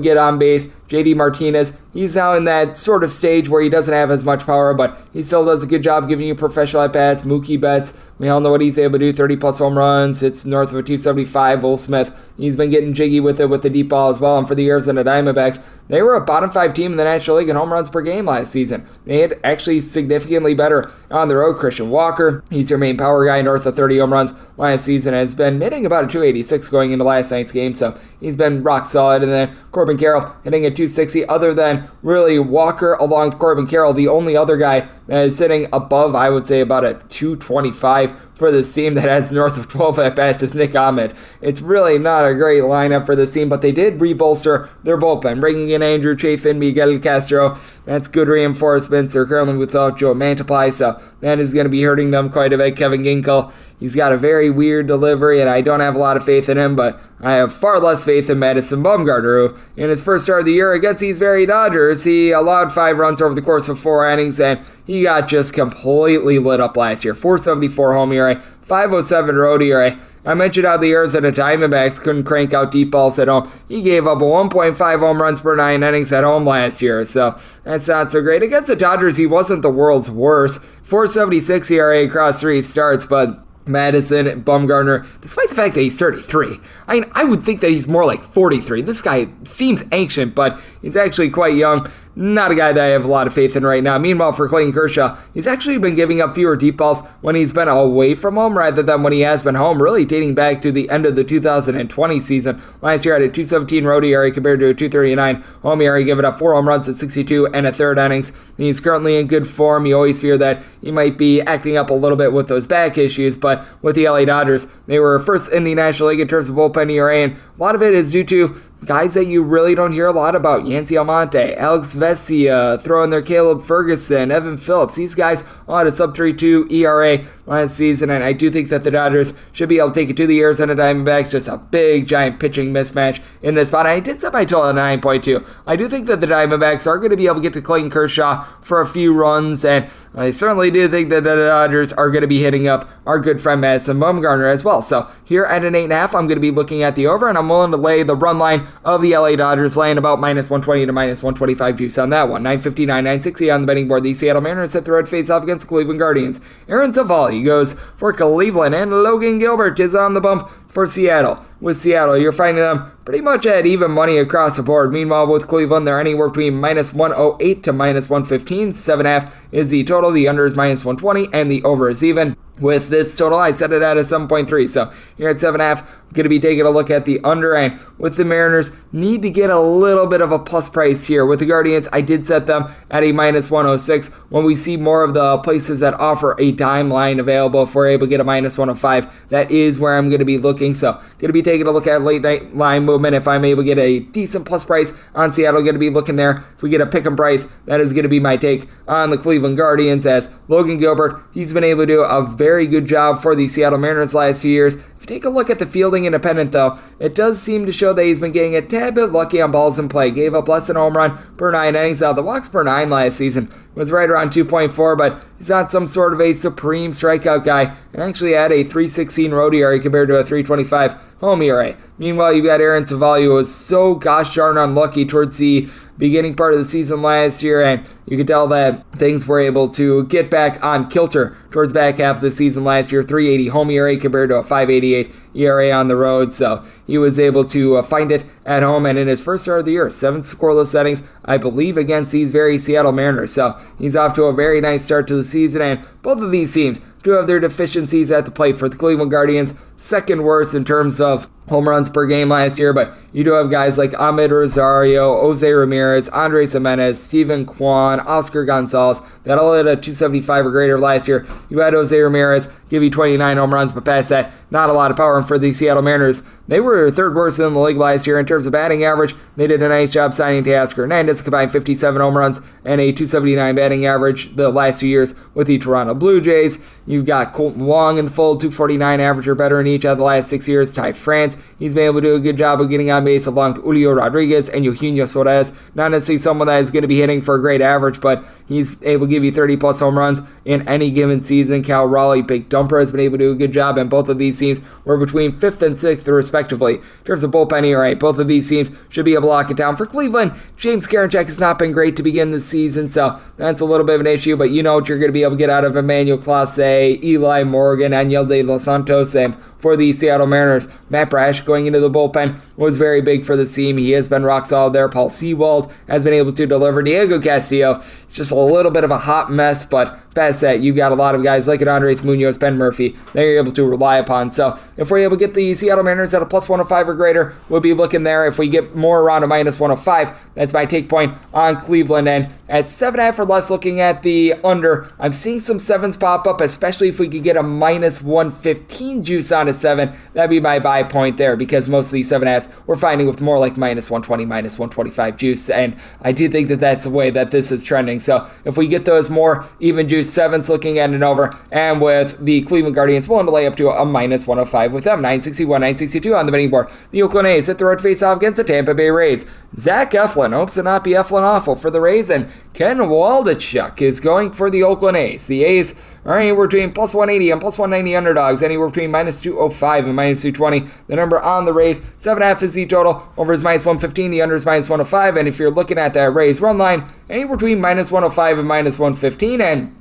get on base. JD Martinez, he's now in that sort of stage where he doesn't have as much power, but he still does a good job giving you professional at-bats. Mookie Betts, we all know what he's able to do, 30+ home runs. It's north of a 275. Will Smith, he's been getting jiggy with it with the deep ball as well. And for the Arizona Diamondbacks, they were a bottom 5 team in the National League in home runs per game last season. They had actually significantly better on the road. Christian Walker, he's your main power guy, north of 30 home runs last season, has been hitting about a 286 going into last night's game, so he's been rock solid. And then Corbin Carroll hitting a 260. Other than really Walker along with Corbin Carroll, the only other guy that is sitting above, I would say, about a 225 for this team that has north of 12 at-bats is Nick Ahmed. It's really not a great lineup for this team, but they did rebolster their bullpen, bringing in Andrew Chafin, Miguel Castro. That's good reinforcements. They're currently without Joe Mantiply, so that is going to be hurting them quite a bit. Kevin Ginkel, he's got a very weird delivery, and I don't have a lot of faith in him, but I have far less faith in Madison Bumgarner, who, in his first start of the year against these very Dodgers, he allowed 5 runs over the course of 4 innings, and he got just completely lit up last year. 4.74 home ERA, 5.07 road ERA. I mentioned how the Arizona Diamondbacks couldn't crank out deep balls at home. He gave up a 1.5 home runs per 9 innings at home last year, so that's not so great. Against the Dodgers, he wasn't the world's worst. 4.76 ERA across 3 starts, but Madison Bumgarner, despite the fact that he's 33, I would think that he's more like 43. This guy seems ancient, but he's actually quite young. Not a guy that I have a lot of faith in right now. Meanwhile, for Clayton Kershaw, he's actually been giving up fewer deep balls when he's been away from home rather than when he has been home, really dating back to the end of the 2020 season. Last year had a 217 road ERA compared to a 239 home ERA, giving up 4 home runs at 62 and a third innings. He's currently in good form. You always fear that he might be acting up a little bit with those back issues, but with the LA Dodgers, they were first in the National League in terms of bullpen ERA, and a lot of it is due to guys that you really don't hear a lot about. Yancy Almonte, Alex Vesia, throw in there Caleb Ferguson, Evan Phillips. These guys all had a sub-3.2 ERA last season, and I do think that the Dodgers should be able to take it to the Arizona Diamondbacks. Just a big, giant pitching mismatch in this spot. I did set my total at 9.2. I do think that the Diamondbacks are going to be able to get to Clayton Kershaw for a few runs, and I certainly do think that the Dodgers are going to be hitting up our good friend Madison Bumgarner as well. So here at an 8.5, I'm going to be looking at the over, and I'm willing to lay the run line of the LA Dodgers, laying about minus 120 to minus 125 juice on that one. 959, 960 on the betting board. The Seattle Mariners set the road face-off against the Cleveland Guardians. Aaron Savali goes for Cleveland, and Logan Gilbert is on the bump for Seattle. With Seattle, you're finding them pretty much at even money across the board. Meanwhile, with Cleveland, they're anywhere between minus 108 to minus 115. 7.5 is the total. The under is minus 120, and the over is even. With this total, I set it at a 7.3. So here at 7.5, I'm going to be taking a look at the under, and with the Mariners, need to get a little bit of a plus price here. With the Guardians, I did set them at a minus 106. When we see more of the places that offer a dime line available, if we're able to get a minus 105, that is where I'm going to be looking. So going to be taking a look at late night line movement. If I'm able to get a decent plus price on Seattle, going to be looking there. If we get a pick 'em price, that is going to be my take on the Cleveland Guardians, as Logan Gilbert, he's been able to do a very good job for the Seattle Mariners last few years. If you take a look at the fielding independent, though, it does seem to show that he's been getting a tad bit lucky on balls in play. Gave up less than a home run per 9 innings. The walks per 9 last season was right around 2.4, but he's not some sort of a supreme strikeout guy, and actually had a 3.16 road ERA compared to a 3.25 home ERA. Meanwhile, you've got Aaron Savali, who was so gosh darn unlucky towards the beginning part of the season last year, and you could tell that things were able to get back on kilter towards back half of the season last year. 3.80 home ERA compared to a 5.88 ERA on the road, so he was able to find it at home, and in his first start of the year, 7 scoreless innings, I believe, against these very Seattle Mariners. So he's off to a very nice start to the season, and both of these teams do have their deficiencies at the plate. For the Cleveland Guardians, second worst in terms of home runs per game last year, but you do have guys like Ahmed Rosario, Jose Ramirez, Andres Jimenez, Steven Kwan, Oscar Gonzalez that all hit a 275 or greater last year. You had Jose Ramirez give you 29 home runs, but past that, not a lot of power. And for the Seattle Mariners, they were third worst in the league last year in terms of batting average. They did a nice job signing Teoscar Hernandez, combined 57 home runs and a 279 batting average the last 2 years with the Toronto Blue Jays. You've got Colton Wong in the fold, 249 average or better in each of the last 6 years. Ty France, he's been able to do a good job of getting on base along with Julio Rodriguez and Eugenio Suarez. Not necessarily someone that is going to be hitting for a great average, but he's able to give you 30 plus home runs in any given season. Cal Raleigh, Big Dumper, has been able to do a good job, and both of these teams were between 5th and 6th respectively. In terms of bullpen ERA, both of these teams should be able to lock it down. For Cleveland, James Karinchak has not been great to begin the season, so that's a little bit of an issue, but you know what you're going to be able to get out of Emmanuel Clase, Eli Morgan, Aniel de los Santos, and for the Seattle Mariners, Matt Brash going into the bullpen was very big for the team. He has been rock solid there. Paul Sewald has been able to deliver. Diego Castillo, it's just a little bit of a hot mess, but past that, you've got a lot of guys like Andres Munoz, Ben Murphy, that you're able to rely upon. So if we're able to get the Seattle Mariners at a plus 105 or greater, we'll be looking there. If we get more around a minus 105, that's my take point on Cleveland. And at 7.5 or less, looking at the under, I'm seeing some 7s pop up, especially if we could get a minus 115 juice on a 7. That'd be my buy point there, because most of these 7.5s we're finding with more like minus 120, minus 125 juice. And I do think that that's the way that this is trending. So if we get those more even juice 7s, looking at an over, and with the Cleveland Guardians willing to lay up to a minus 105 with them. 961, 962 on the betting board. The Oakland A's hit the road face-off against the Tampa Bay Rays. Zach Eflin hopes to not be Eflin awful for the Rays, and Ken Waldachuk is going for the Oakland A's. The A's are anywhere between plus 180 and plus 190 underdogs, anywhere between minus 205 and minus 220. The number on the Rays, 7.5 is the total. Over is minus 115, the under is minus 105, and if you're looking at that Rays run line, anywhere between minus 105 and minus 115, and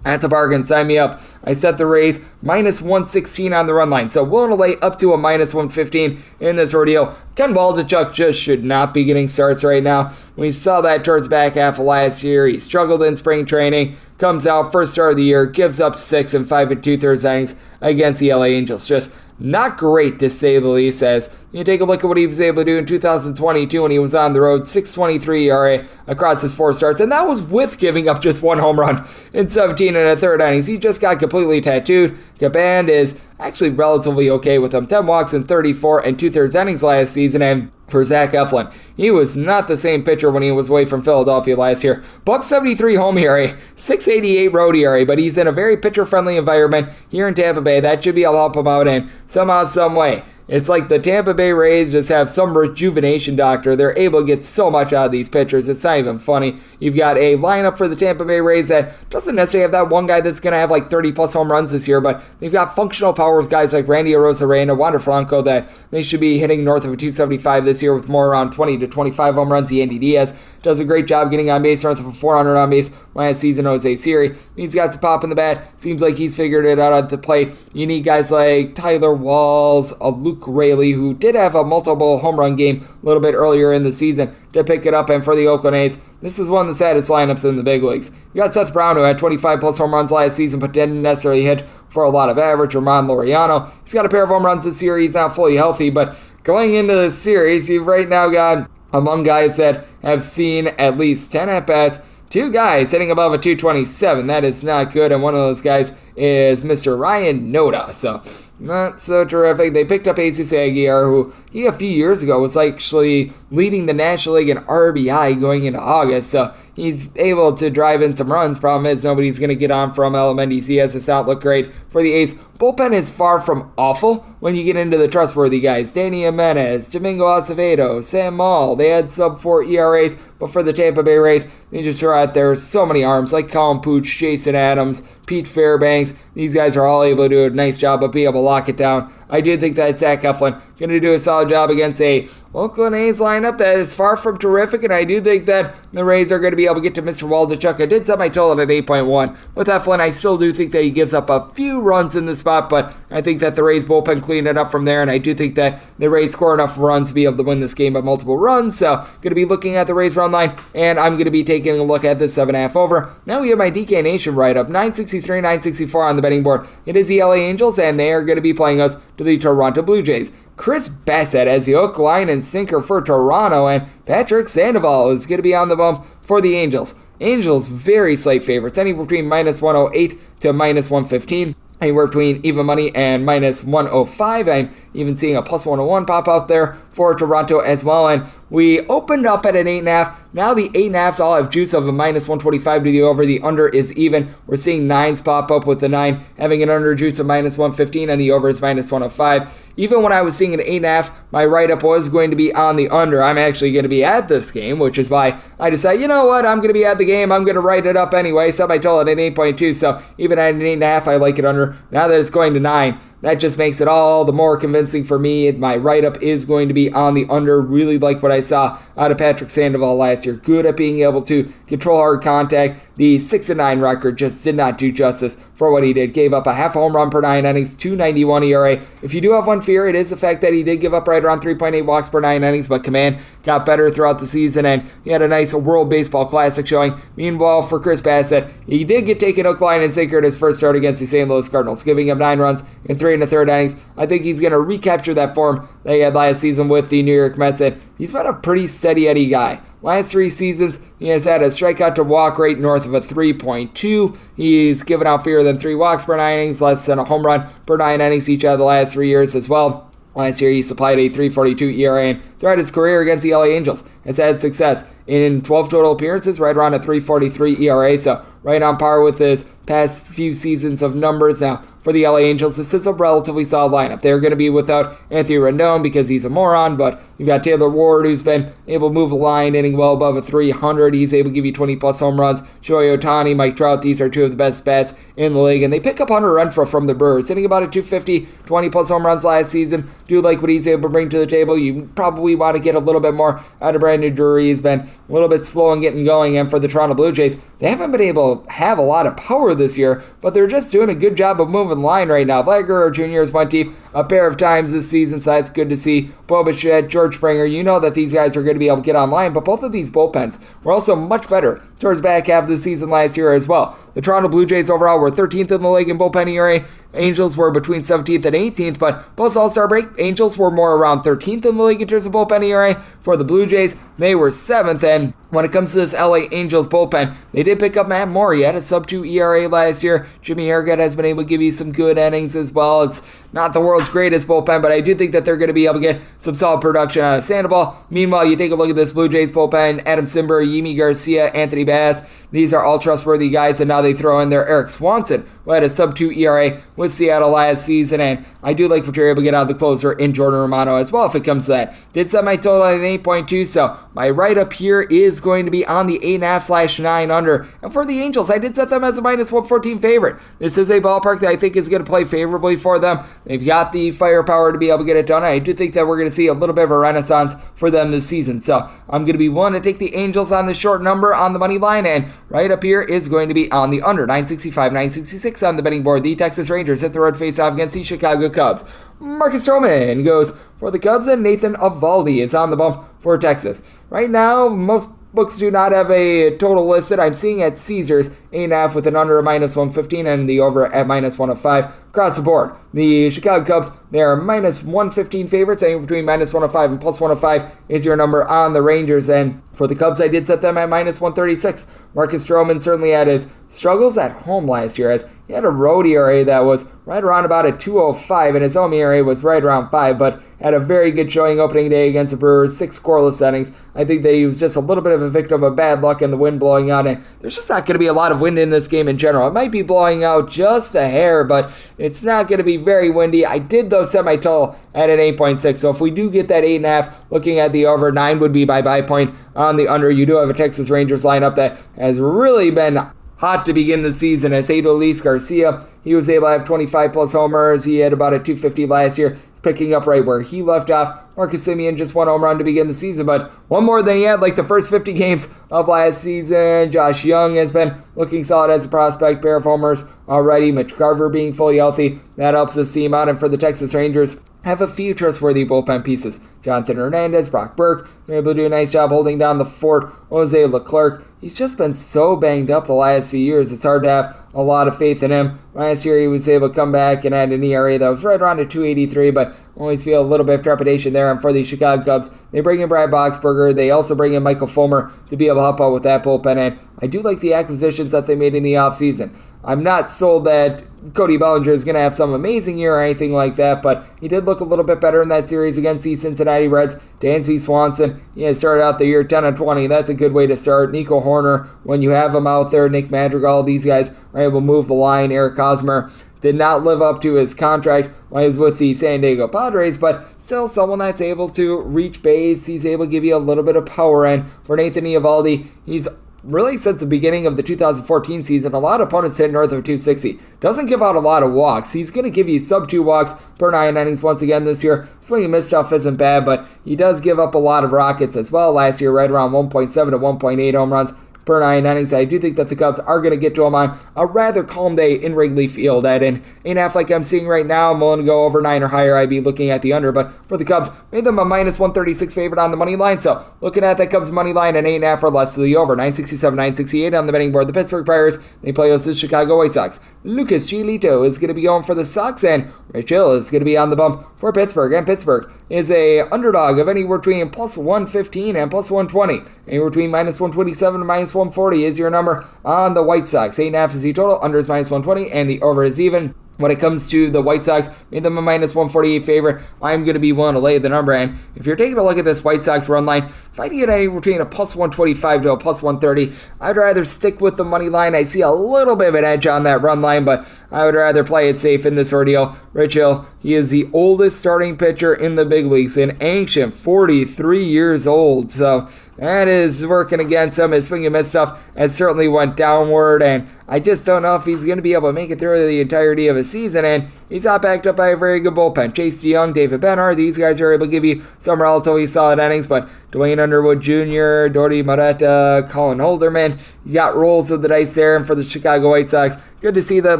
That's a bargain. Sign me up. I set the Rays minus 116 on the run line. So willing to lay up to a minus 115 in this ordeal. Ken Waldichuk just should not be getting starts right now. We saw that towards the back half of last year. He struggled in spring training. Comes out first start of the year. Gives up 6 and 5 2/3 innings against the LA Angels. Just not great, to say the least, as you take a look at what he was able to do in 2022 when he was on the road. 6.23 ERA across his 4 starts, and that was with giving up just 1 home run in 17 1/3 innings. He just got completely tattooed. Caband is actually relatively okay with him. 10 walks in 34 2/3 innings last season, and for Zach Eflin, he was not the same pitcher when he was away from Philadelphia last year. .73 home ERA, 6.88 road ERA, but he's in a very pitcher-friendly environment here in Tampa Bay. That should be able to help him out in somehow, some way. It's like the Tampa Bay Rays just have some rejuvenation doctor. They're able to get so much out of these pitchers. It's not even funny. You've got a lineup for the Tampa Bay Rays that doesn't necessarily have that one guy that's going to have like 30-plus home runs this year, but they've got functional power with guys like Randy Arozarena, Wander Franco that they should be hitting north of a 275 this year with more around 20 to 25 home runs. Yandy Diaz does a great job getting on base, north of a 400 on base last season. Jose Siri, he's got some pop in the bat. Seems like he's figured it out at the plate. You need guys like Tyler Walls, Luke Raley, who did have a multiple home run game a little bit earlier in the season, to pick it up. And for the Oakland A's, this is one of the saddest lineups in the big leagues. You got Seth Brown, who had 25-plus home runs last season, but didn't necessarily hit for a lot of average. Ramon Laureano, he's got a pair of home runs this year. He's not fully healthy, but going into this series, you've right now got, among guys that have seen at least 10 at-bats, 2 guys hitting above a 227. That is not good, and one of those guys is Mr. Ryan Noda. So, not so terrific. They picked up Jesus Aguilar, who he a few years ago was actually leading the National League in RBI going into August. So he's able to drive in some runs. Problem is nobody's going to get on from Elemendes. He has not look great for the A's. Bullpen is far from awful when you get into the trustworthy guys. Danny Jimenez, Domingo Acevedo, Sam Maul. They had sub-4 ERAs, but for the Tampa Bay Rays, they just throw out there so many arms like Colin Pooch, Jason Adams, Pete Fairbanks. These guys are all able to do a nice job of being able to lock it down. I do think that Zach Eflin going to do a solid job against a Oakland A's lineup that is far from terrific, and I do think that the Rays are going to be able to get to Mr. Waldichuk. I did set my total at 8.1. With Eflin, I still do think that he gives up a few runs in the spot, but I think that the Rays bullpen cleaned it up from there, and I do think that the Rays score enough runs to be able to win this game by multiple runs. So, going to be looking at the Rays run line, and I'm going to be taking a look at this 7.5 over. Now we have my DK Nation write-up, 963, 964 on the betting board. It is the LA Angels, and they are going to be playing us to the Toronto Blue Jays. Chris Bassett as the hook, line, and sinker for Toronto, and Patrick Sandoval is going to be on the bump for the Angels. Angels very slight favorites, anywhere between minus 108 to minus 115. Anywhere between even money and minus 105. I'm even seeing a plus 101 pop out there for Toronto as well. And we opened up at an 8.5. Now the 8.5s all have juice of a minus 125 to the over. The under is even. We're seeing 9s pop up with the 9 having an under juice of minus 115 and the over is minus 105. Even when I was seeing an 8.5, my write-up was going to be on the under. I'm actually going to be at this game, which is why I decided, you know what, I'm going to be at the game. I'm going to write it up anyway. So I told it at 8.2. So even at an 8.5, I like it under. Now that it's going to 9, that just makes it all the more convincing for me. My write-up is going to be on the under. Really like what I saw out of Patrick Sandoval last year. Good at being able to control hard contact. The 6-9 record just did not do justice for what he did. Gave up a half home run per 9 innings, 2.91 ERA. If you do have one fear, it is the fact that he did give up right around 3.8 walks per 9 innings, but command got better throughout the season, and he had a nice World Baseball Classic showing. Meanwhile, for Chris Bassett, he did get taken hook, line, and sinker at his first start against the St. Louis Cardinals, giving him 9 runs in 3 1/3 innings. I think he's going to recapture that form that he had last season with the New York Mets, and he's been a pretty steady Eddie guy. Last 3 seasons, he has had a strikeout to walk rate north of a 3.2. He's given out fewer than 3 walks per 9 innings, less than a home run per 9 innings each of the last 3 years as well. Last year, he supplied a 3.42 ERA, and throughout his career against the LA Angels, has had success in 12 total appearances, right around a 3.43 ERA, so right on par with his past few seasons of numbers. Now, for the LA Angels, this is a relatively solid lineup. They're going to be without Anthony Rendon because he's a moron, but You've got Taylor Ward, who's been able to move the line, hitting well above a 300. He's able to give you 20-plus home runs. Shohei Ohtani, Mike Trout, these are two of the best bats in the league. And they pick up Hunter Renfroe from the Brewers, hitting about a 250, 20-plus home runs last season. Do like what he's able to bring to the table. You probably want to get a little bit more out of Brandon Drury. He's been a little bit slow in getting going. And for the Toronto Blue Jays, they haven't been able to have a lot of power this year, but they're just doing a good job of moving the line right now. Vlad Guerrero Jr. has went deep a pair of times this season, so that's good to see. Bo Bichette, George Springer, you know that these guys are going to be able to get online, but both of these bullpens were also much better towards the back half of the season last year as well. The Toronto Blue Jays overall were 13th in the league in bullpen ERA. Angels were between 17th and 18th, but post All-Star break, Angels were more around 13th in the league in terms of bullpen ERA. For the Blue Jays, they were 7th, and when it comes to this LA Angels bullpen, they did pick up Matt Moore. He had a sub-2 ERA last year. Jimmy Harrigan has been able to give you some good innings as well. It's not the world's greatest bullpen, but I do think that they're going to be able to get some solid production out of Sandoval. Meanwhile, you take a look at this Blue Jays bullpen, Adam Simber, Yimi Garcia, Anthony Bass. These are all trustworthy guys, and now they throw in their Eric Swanson, who had a sub-2 ERA with Seattle last season, and I do like what you're able to get out of the closer in Jordan Romano as well if it comes to that. Did set my total at an 8.2, so my write-up here is going to be on the 8.5/9 under. And for the Angels, I did set them as a minus 114 favorite. This is a ballpark that I think is going to play favorably for them. They've got the firepower to be able to get it done. I do think that we're going to see a little bit of a renaissance for them this season. So I'm going to be willing to take the Angels on the short number on the money line, and right up here is going to be on the under. 965, 966 on the betting board. The Texas Rangers hit the road face-off against the Chicago Cubs. Marcus Stroman goes for the Cubs, and Nathan Eovaldi is on the bump for Texas. Right now, most books do not have a total listed. I'm seeing at Caesars 8.5 with an under of minus 115 and the over at minus 105 across the board. The Chicago Cubs, they are minus 115 favorites, anywhere between minus 105 and plus 105 is your number on the Rangers. And for the Cubs, I did set them at minus 136. Marcus Stroman certainly had his struggles at home last year, as he had a road ERA that was right around about a 2.05, and his home ERA was right around 5, but had a very good showing opening day against the Brewers, 6 scoreless innings. I think that he was just a little bit of a victim of bad luck and the wind blowing out, and there's just not going to be a lot of wind in this game in general. It might be blowing out just a hair, but it's not going to be very windy. I did, though, set my total at an 8.6, so if we do get that 8.5, looking at the over, 9 would be my buy point on the under. You do have a Texas Rangers lineup that has really been hot to begin the season, as Adolis Garcia, he was able to have 25-plus homers. He had about a 250 last year. He's picking up right where he left off. Marcus Semien just one home run to begin the season, but one more than he had like the first 50 games of last season. Josh Young has been looking solid as a prospect, pair of homers already. Mitch Garver being fully healthy, that helps us see him out. And for the Texas Rangers, have a few trustworthy bullpen pieces. Jonathan Hernandez, Brock Burke, they're able to do a nice job holding down the fort. Jose Leclerc, he's just been so banged up the last few years. It's hard to have a lot of faith in him. Last year he was able to come back and had an ERA that was right around a 283, but always feel a little bit of trepidation there. And for the Chicago Cubs, they bring in Brad Boxberger. They also bring in Michael Fulmer to be able to help out with that bullpen. And I do like the acquisitions that they made in the offseason. I'm not sold that Cody Bellinger is going to have some amazing year or anything like that, but he did look a little bit better in that series against the Cincinnati Reds. Dansby Swanson, he had started out the year 10-20. That's a good way to start. Nico Horner, when you have him out there, Nick Madrigal, these guys are able to move the line. Eric Hosmer did not live up to his contract while he was with the San Diego Padres, but still someone that's able to reach base. He's able to give you a little bit of power. And for Nathan Eovaldi, he's really since the beginning of the 2014 season, a lot of opponents hit north of 260. Doesn't give out a lot of walks. He's going to give you sub-2 walks per 9 innings once again this year. Swing and miss stuff isn't bad, but he does give up a lot of rockets as well. Last year, right around 1.7 to 1.8 home runs per 9 innings. I do think that the Cubs are going to get to him on a rather calm day in Wrigley Field. At an 8.5 like I'm seeing right now, I'm willing to go over 9 or higher. I'd be looking at the under, but for the Cubs, made them a minus 136 favorite on the money line. So looking at that Cubs money line, an 8.5 or less to the over. 967, 968 on the betting board. The Pittsburgh Pirates, they play host the Chicago White Sox. Lucas Giolito is going to be going for the Sox, and Rich Hill is going to be on the bump for Pittsburgh. And Pittsburgh is a underdog of anywhere between plus 115 and plus 120. Anywhere between minus 127 and minus 140 is your number on the White Sox. 8.5 is the total, under is minus 120, and the over is even. When it comes to the White Sox, made them a minus 148 favorite. I'm going to be willing to lay the number. And if you're taking a look at this White Sox run line, if I can get any between a plus 125 to a plus 130, I'd rather stick with the money line. I see a little bit of an edge on that run line, but I would rather play it safe in this ordeal. Rich Hill, he is the oldest starting pitcher in the big leagues, an ancient 43 years old. So that is working against him. His swing and miss stuff has certainly went downward, and I just don't know if he's going to be able to make it through the entirety of a season, and he's not backed up by a very good bullpen. Chase DeYoung, David Benhart, these guys are able to give you some relatively solid innings, but Dwayne Underwood Jr., Doty Moreta, Colin Holderman, you got rolls of the dice there, and for the Chicago White Sox, good to see that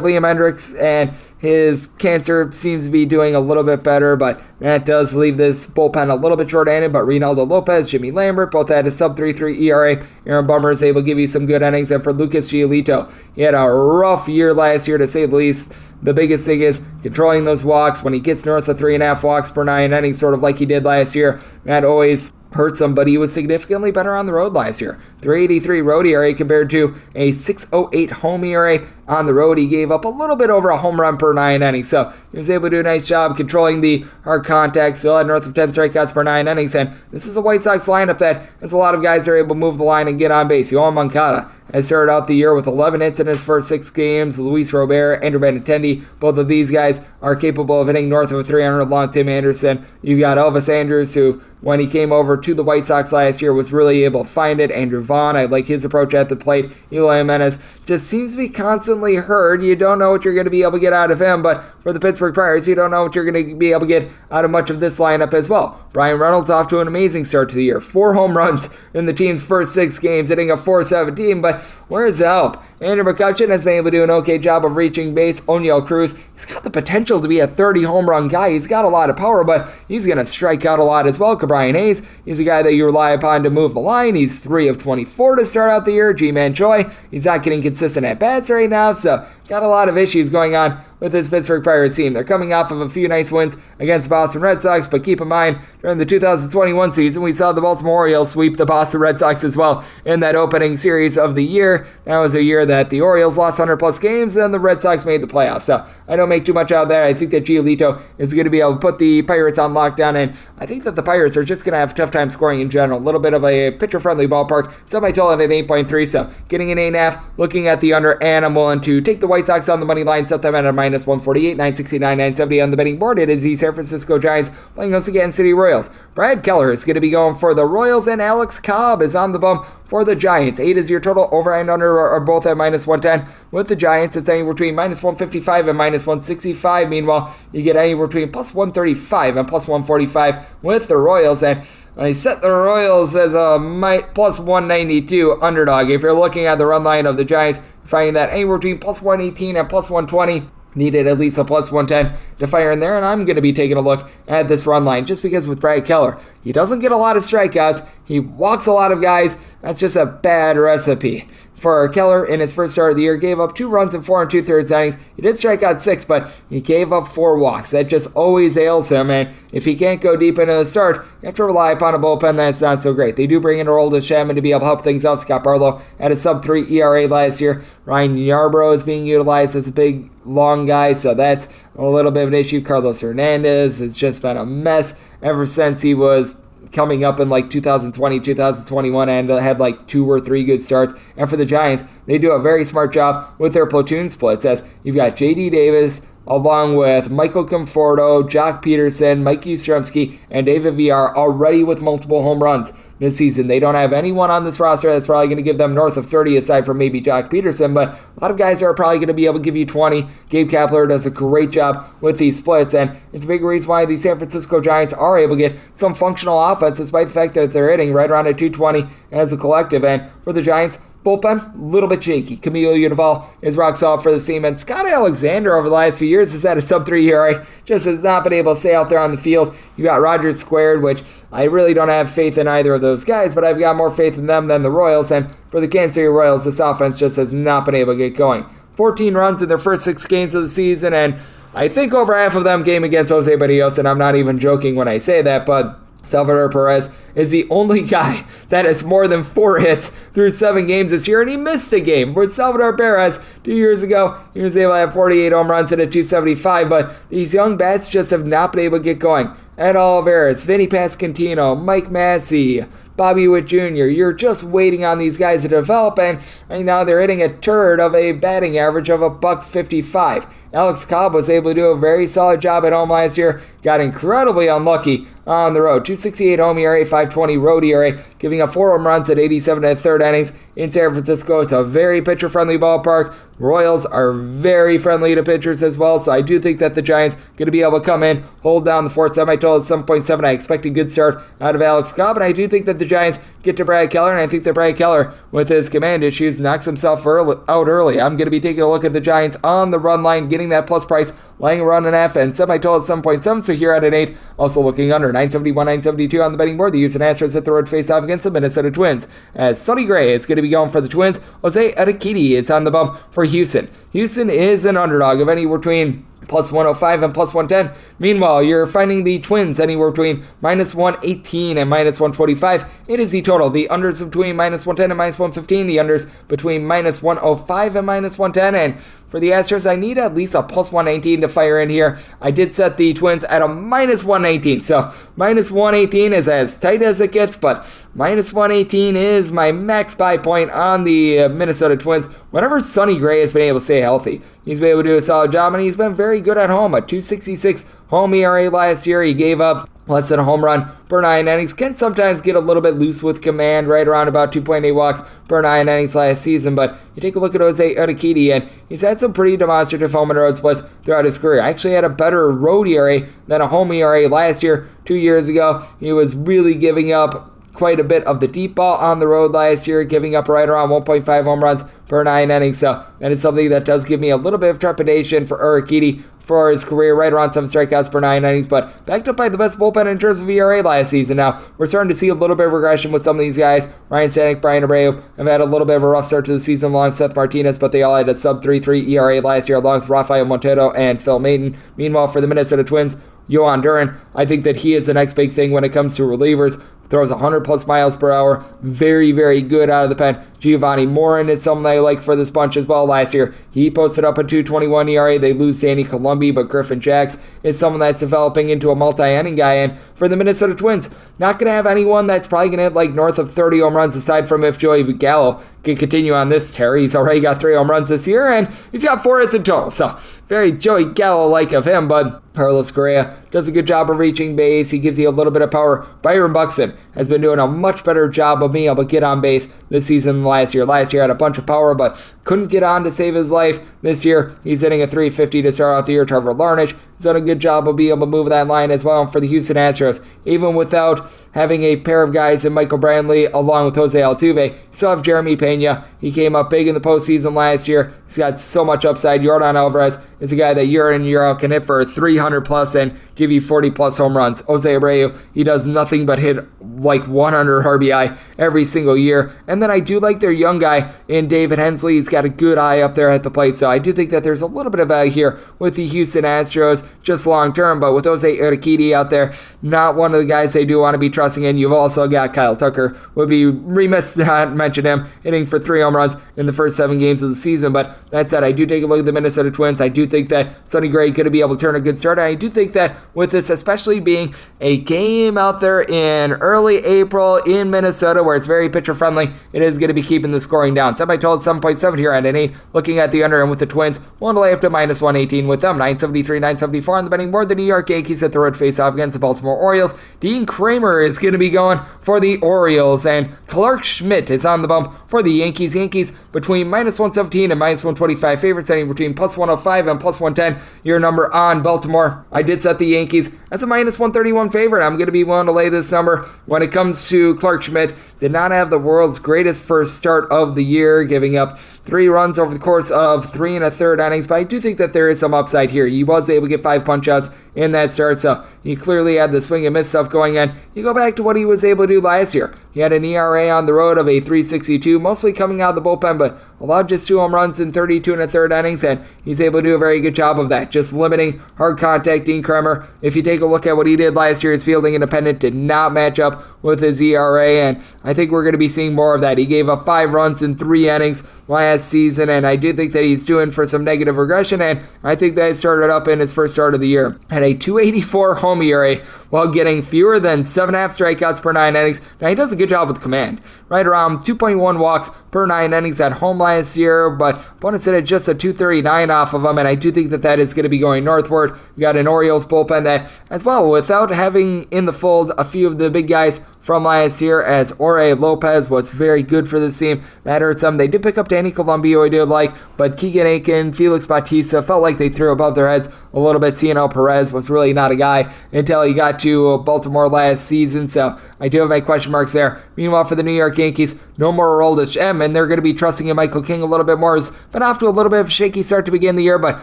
Liam Hendriks and his cancer seems to be doing a little bit better, but that does leave this bullpen a little bit short-handed. But Reynaldo Lopez, Jimmy Lambert, both had a sub-3.3 ERA. Aaron Bummer is able to give you some good innings. And for Lucas Giolito, he had a rough year last year, to say the least. The biggest thing is controlling those walks. When he gets north of 3.5 walks per 9 innings, sort of like he did last year, that always hurts him, but he was significantly better on the road last year. 3.83 road ERA compared to a 6.08 home ERA. On the road, he gave up a little bit over a home run per 9 innings, so he was able to do a nice job controlling the hard contact, still had north of 10 strikeouts per 9 innings, and this is a White Sox lineup that has a lot of guys that are able to move the line and get on base. Yohan Moncada has started out the year with 11 hits in his first 6 games. Luis Robert, Andrew Benintendi, both of these guys are capable of hitting north of a 300 along Tim Anderson. You've got Elvis Andrus, who, when he came over to the White Sox last year, was really able to find it. Andrew Vaughn, I like his approach at the plate. Eloy Jimenez just seems to be constantly hurt. You don't know what you're going to be able to get out of him, but for the Pittsburgh Pirates, you don't know what you're going to be able to get out of much of this lineup as well. Brian Reynolds off to an amazing start to the year. 4 home runs in the team's first 6 games, hitting a .417, but where's the help? Andrew McCutcheon has been able to do an okay job of reaching base. Oniel Cruz, he's got the potential to be a 30 home run guy. He's got a lot of power, but he's going to strike out a lot as well. Brian Hayes, he's a guy that you rely upon to move the line. He's 3 of 24 to start out the year. G-Man Choi, he's not getting consistent at-bats right now, so got a lot of issues going on with this Pittsburgh Pirates team. They're coming off of a few nice wins against the Boston Red Sox, but keep in mind, during the 2021 season, we saw the Baltimore Orioles sweep the Boston Red Sox as well in that opening series of the year. That was a year that the Orioles lost 100-plus games, and the Red Sox made the playoffs. So I don't make too much out of that. I think that Giolito is going to be able to put the Pirates on lockdown, and I think that the Pirates are just going to have a tough time scoring in general. A little bit of a pitcher-friendly ballpark. Semi-total at 8.3, so getting an 8.5, looking at the under, and I'm willing to take the White Sox on the money line, set them at a minus 148, 969, 970 on the betting board. It is the San Francisco Giants playing against the Kansas City Royals. Brad Keller is going to be going for the Royals, and Alex Cobb is on the bump for the Giants. 8 is your total. Over and under are both at minus 110. With the Giants, it's anywhere between minus 155 and minus 165. Meanwhile, you get anywhere between plus 135 and plus 145 with the Royals. And I set the Royals as a plus 192 underdog. If you're looking at the run line of the Giants, finding that anywhere between plus 118 and plus 120. Needed at least a plus 110 to fire in there, and I'm going to be taking a look at this run line just because with Brad Keller, he doesn't get a lot of strikeouts. He walks a lot of guys. That's just a bad recipe. For Keller, in his first start of the year, gave up 2 runs in 4 2/3 innings. He did strike out 6, but he gave up 4 walks. That just always ails him, and if he can't go deep into the start, you have to rely upon a bullpen that's not so great. They do bring in Aroldis Chapman to be able to help things out. Scott Barlow had a sub-3 ERA last year. Ryan Yarbrough is being utilized as a big, long guy, so that's a little bit of an issue. Carlos Hernandez has just been a mess ever since he was coming up in like 2020, 2021, and had like 2 or 3 good starts. And for the Giants, they do a very smart job with their platoon splits, as you've got J.D. Davis along with Michael Conforto, Jock Peterson, Mike Yastrzemski, and David Villar already with multiple home runs this season. They don't have anyone on this roster that's probably going to give them north of 30 aside from maybe Jock Peterson, but a lot of guys are probably going to be able to give you 20. Gabe Kapler does a great job with these splits, and it's a big reason why the San Francisco Giants are able to get some functional offense despite the fact that they're hitting right around a 220 as a collective. And for the Giants, bullpen, a little bit shaky. Camilo Unival is rock solid for the team, and Scott Alexander over the last few years has had a sub-3 ERA, just has not been able to stay out there on the field. You got Rogers squared, which I really don't have faith in either of those guys, but I've got more faith in them than the Royals, and for the Kansas City Royals, this offense just has not been able to get going. 14 runs in their first 6 games of the season, and I think over half of them came against Jose Barrios, and I'm not even joking when I say that, but Salvador Perez is the only guy that has more than 4 hits through 7 games this year, and he missed a game. With Salvador Perez, 2 years ago, he was able to have 48 home runs and a 275, but these young bats just have not been able to get going. Ed Olivares, Vinny Pasquantino, Mike Massey, Bobby Witt Jr., you're just waiting on these guys to develop, and right now they're hitting a turd of a batting average of $155. Alex Cobb was able to do a very solid job at home last year, got incredibly unlucky on the road. 268 home ERA, 520 road ERA, giving up 4 home runs at 87 and 3rd innings in San Francisco. It's a very pitcher-friendly ballpark. Royals are very friendly to pitchers as well, so I do think that the Giants going to be able to come in, hold down the fort. Semi-total is 7.7. I expect a good start out of Alex Cobb, and I do think that the Giants get to Brad Keller, and I think that Brad Keller, with his command issues, knocks himself out early. I'm going to be taking a look at the Giants on the run line, getting that plus price, laying a run and a half, and semi-total is 7.7, so here at an 8. Also looking under 971, 972 on the betting board. The Houston Astros hit the road face-off against the Minnesota Twins, as Sonny Gray is going to be going for the Twins. Jose Urquidy is on the bump for Houston. Houston is an underdog of anywhere between plus 105 and plus 110. Meanwhile, you're finding the Twins anywhere between minus 118 and minus 125. It is the total. The unders between minus 110 and minus 115. The unders between minus 105 and minus 110. And for the Astros, I need at least a plus 119 to fire in here. I did set the Twins at a minus 119. So minus 118 is as tight as it gets, but minus 118 is my max buy point on the Minnesota Twins. Whenever Sonny Gray has been able to stay healthy, he's been able to do a solid job, and he's been very good at home. A 266 home ERA last year. He gave up less than a home run per 9 innings. Can sometimes get a little bit loose with command, right around about 2.8 walks per 9 innings last season. But you take a look at Jose Urquidy, and he's had some pretty demonstrative home and road splits throughout his career. Actually had a better road ERA than a home ERA last year. 2 years ago, he was really giving up quite a bit of the deep ball on the road last year, giving up right around 1.5 home runs per 9 innings. So that is something that does give me a little bit of trepidation for Urquidy for his career, right around 7 strikeouts per 9 innings, but backed up by the best bullpen in terms of ERA last season. Now, we're starting to see a little bit of regression with some of these guys. Ryan Stanek, Brian Abreu have had a little bit of a rough start to the season along with Seth Martinez, but they all had a sub-3.3 ERA last year along with Rafael Montero and Phil Maton. Meanwhile, for the Minnesota Twins, Yohan Duran, I think that he is the next big thing when it comes to relievers. Throws 100 plus miles per hour. Very, very good out of the pen. Giovanni Morin is someone I like for this bunch as well last year. He posted up a 2.21 ERA. They lose Danny Columbi, but Griffin Jax is someone that's developing into a multi-inning guy. And for the Minnesota Twins, not going to have anyone that's probably going to hit like north of 30 home runs aside from if Joey Gallo can continue on this tear. He's already got 3 home runs this year, and he's got 4 hits in total. So very Joey Gallo-like of him, but Carlos Correa does a good job of reaching base. He gives you a little bit of power. Byron Buxton has been doing a much better job of being able to get on base this season than last year. Last year had a bunch of power, but couldn't get on to save his life. This year, he's hitting a 350 to start out the year. Trevor Larnach has done a good job of being able to move that line as well. And for the Houston Astros, even without having a pair of guys in Michael Brantley along with Jose Altuve, you still have Jeremy Pena. He came up big in the postseason last year. He's got so much upside. Yordan Alvarez is a guy that year in and year out can hit for 300 plus and give you 40 plus home runs. Jose Abreu, he does nothing but hit like 100 RBI every single year. And then I do like their young guy in David Hensley. He's got a good eye up there at the plate. So I do think that there's a little bit of value here with the Houston Astros just long term. But with Jose Urquidy out there, not one of the guys they do want to be trusting in. You've also got Kyle Tucker. Would be remiss to not mention him, hitting for 3 home runs in the first 7 games of the season. But that said, I do take a look at the Minnesota Twins. I do think that Sonny Gray could be able to turn a good start. And I do think that with this especially being a game out there in early April in Minnesota where it's very pitcher friendly, it is going to be keeping the scoring down. Semi-total 7.7 here at an 8. Looking at the under and with the Twins, one to lay up to minus 118 with them. 973, 974 on the betting board. The New York Yankees at the road face-off against the Baltimore Orioles. Dean Kramer is going to be going for the Orioles, and Clark Schmidt is on the bump for the Yankees. Yankees between minus 117 and minus 125 favorites, setting between plus 105 and plus 110. Your number on Baltimore. I did set the Yankees as a minus 131 favorite. I'm going to be willing to lay this number. When it comes to Clark Schmidt, did not have the world's greatest first start of the year, giving up 3 runs over the course of 3 1/3 innings, but I do think that there is some upside here. He was able to get 5 punch-outs in that start, so he clearly had the swing and miss stuff going in. You go back to what he was able to do last year. He had an ERA on the road of a 3.62, mostly coming out of the bullpen, but allowed just 2 home runs in 32 1/3 innings, and he's able to do a very good job of that, just limiting hard contact. Dean Kramer, if you take a look at what he did last year, his fielding independent did not match up with his ERA, and I think we're going to be seeing more of that. He gave up 5 runs in 3 innings last season, and I do think that he's doing for some negative regression, and I think that it started up in his first start of the year. Had a 2.84 home ERA while getting fewer than 7.5 strikeouts per 9 innings. Now, he does a good job with command, right around 2.1 walks per 9 innings at home last year, but opponents hit just a 239 off of him, and I do think that that is going to be going northward. We got an Orioles bullpen that, as well, without having in the fold a few of the big guys from last year, as Jorge Lopez was very good for this team. That hurt some. They did pick up Danny Columbia, I did like, but Keegan Aiken, Felix Bautista felt like they threw above their heads a little bit. Cianel Perez was really not a guy until he got to Baltimore last season, so I do have my question marks there. Meanwhile, for the New York Yankees, no more Aroldis M, and they're going to be trusting in Michael King a little bit more. It's been off to a little bit of a shaky start to begin the year, but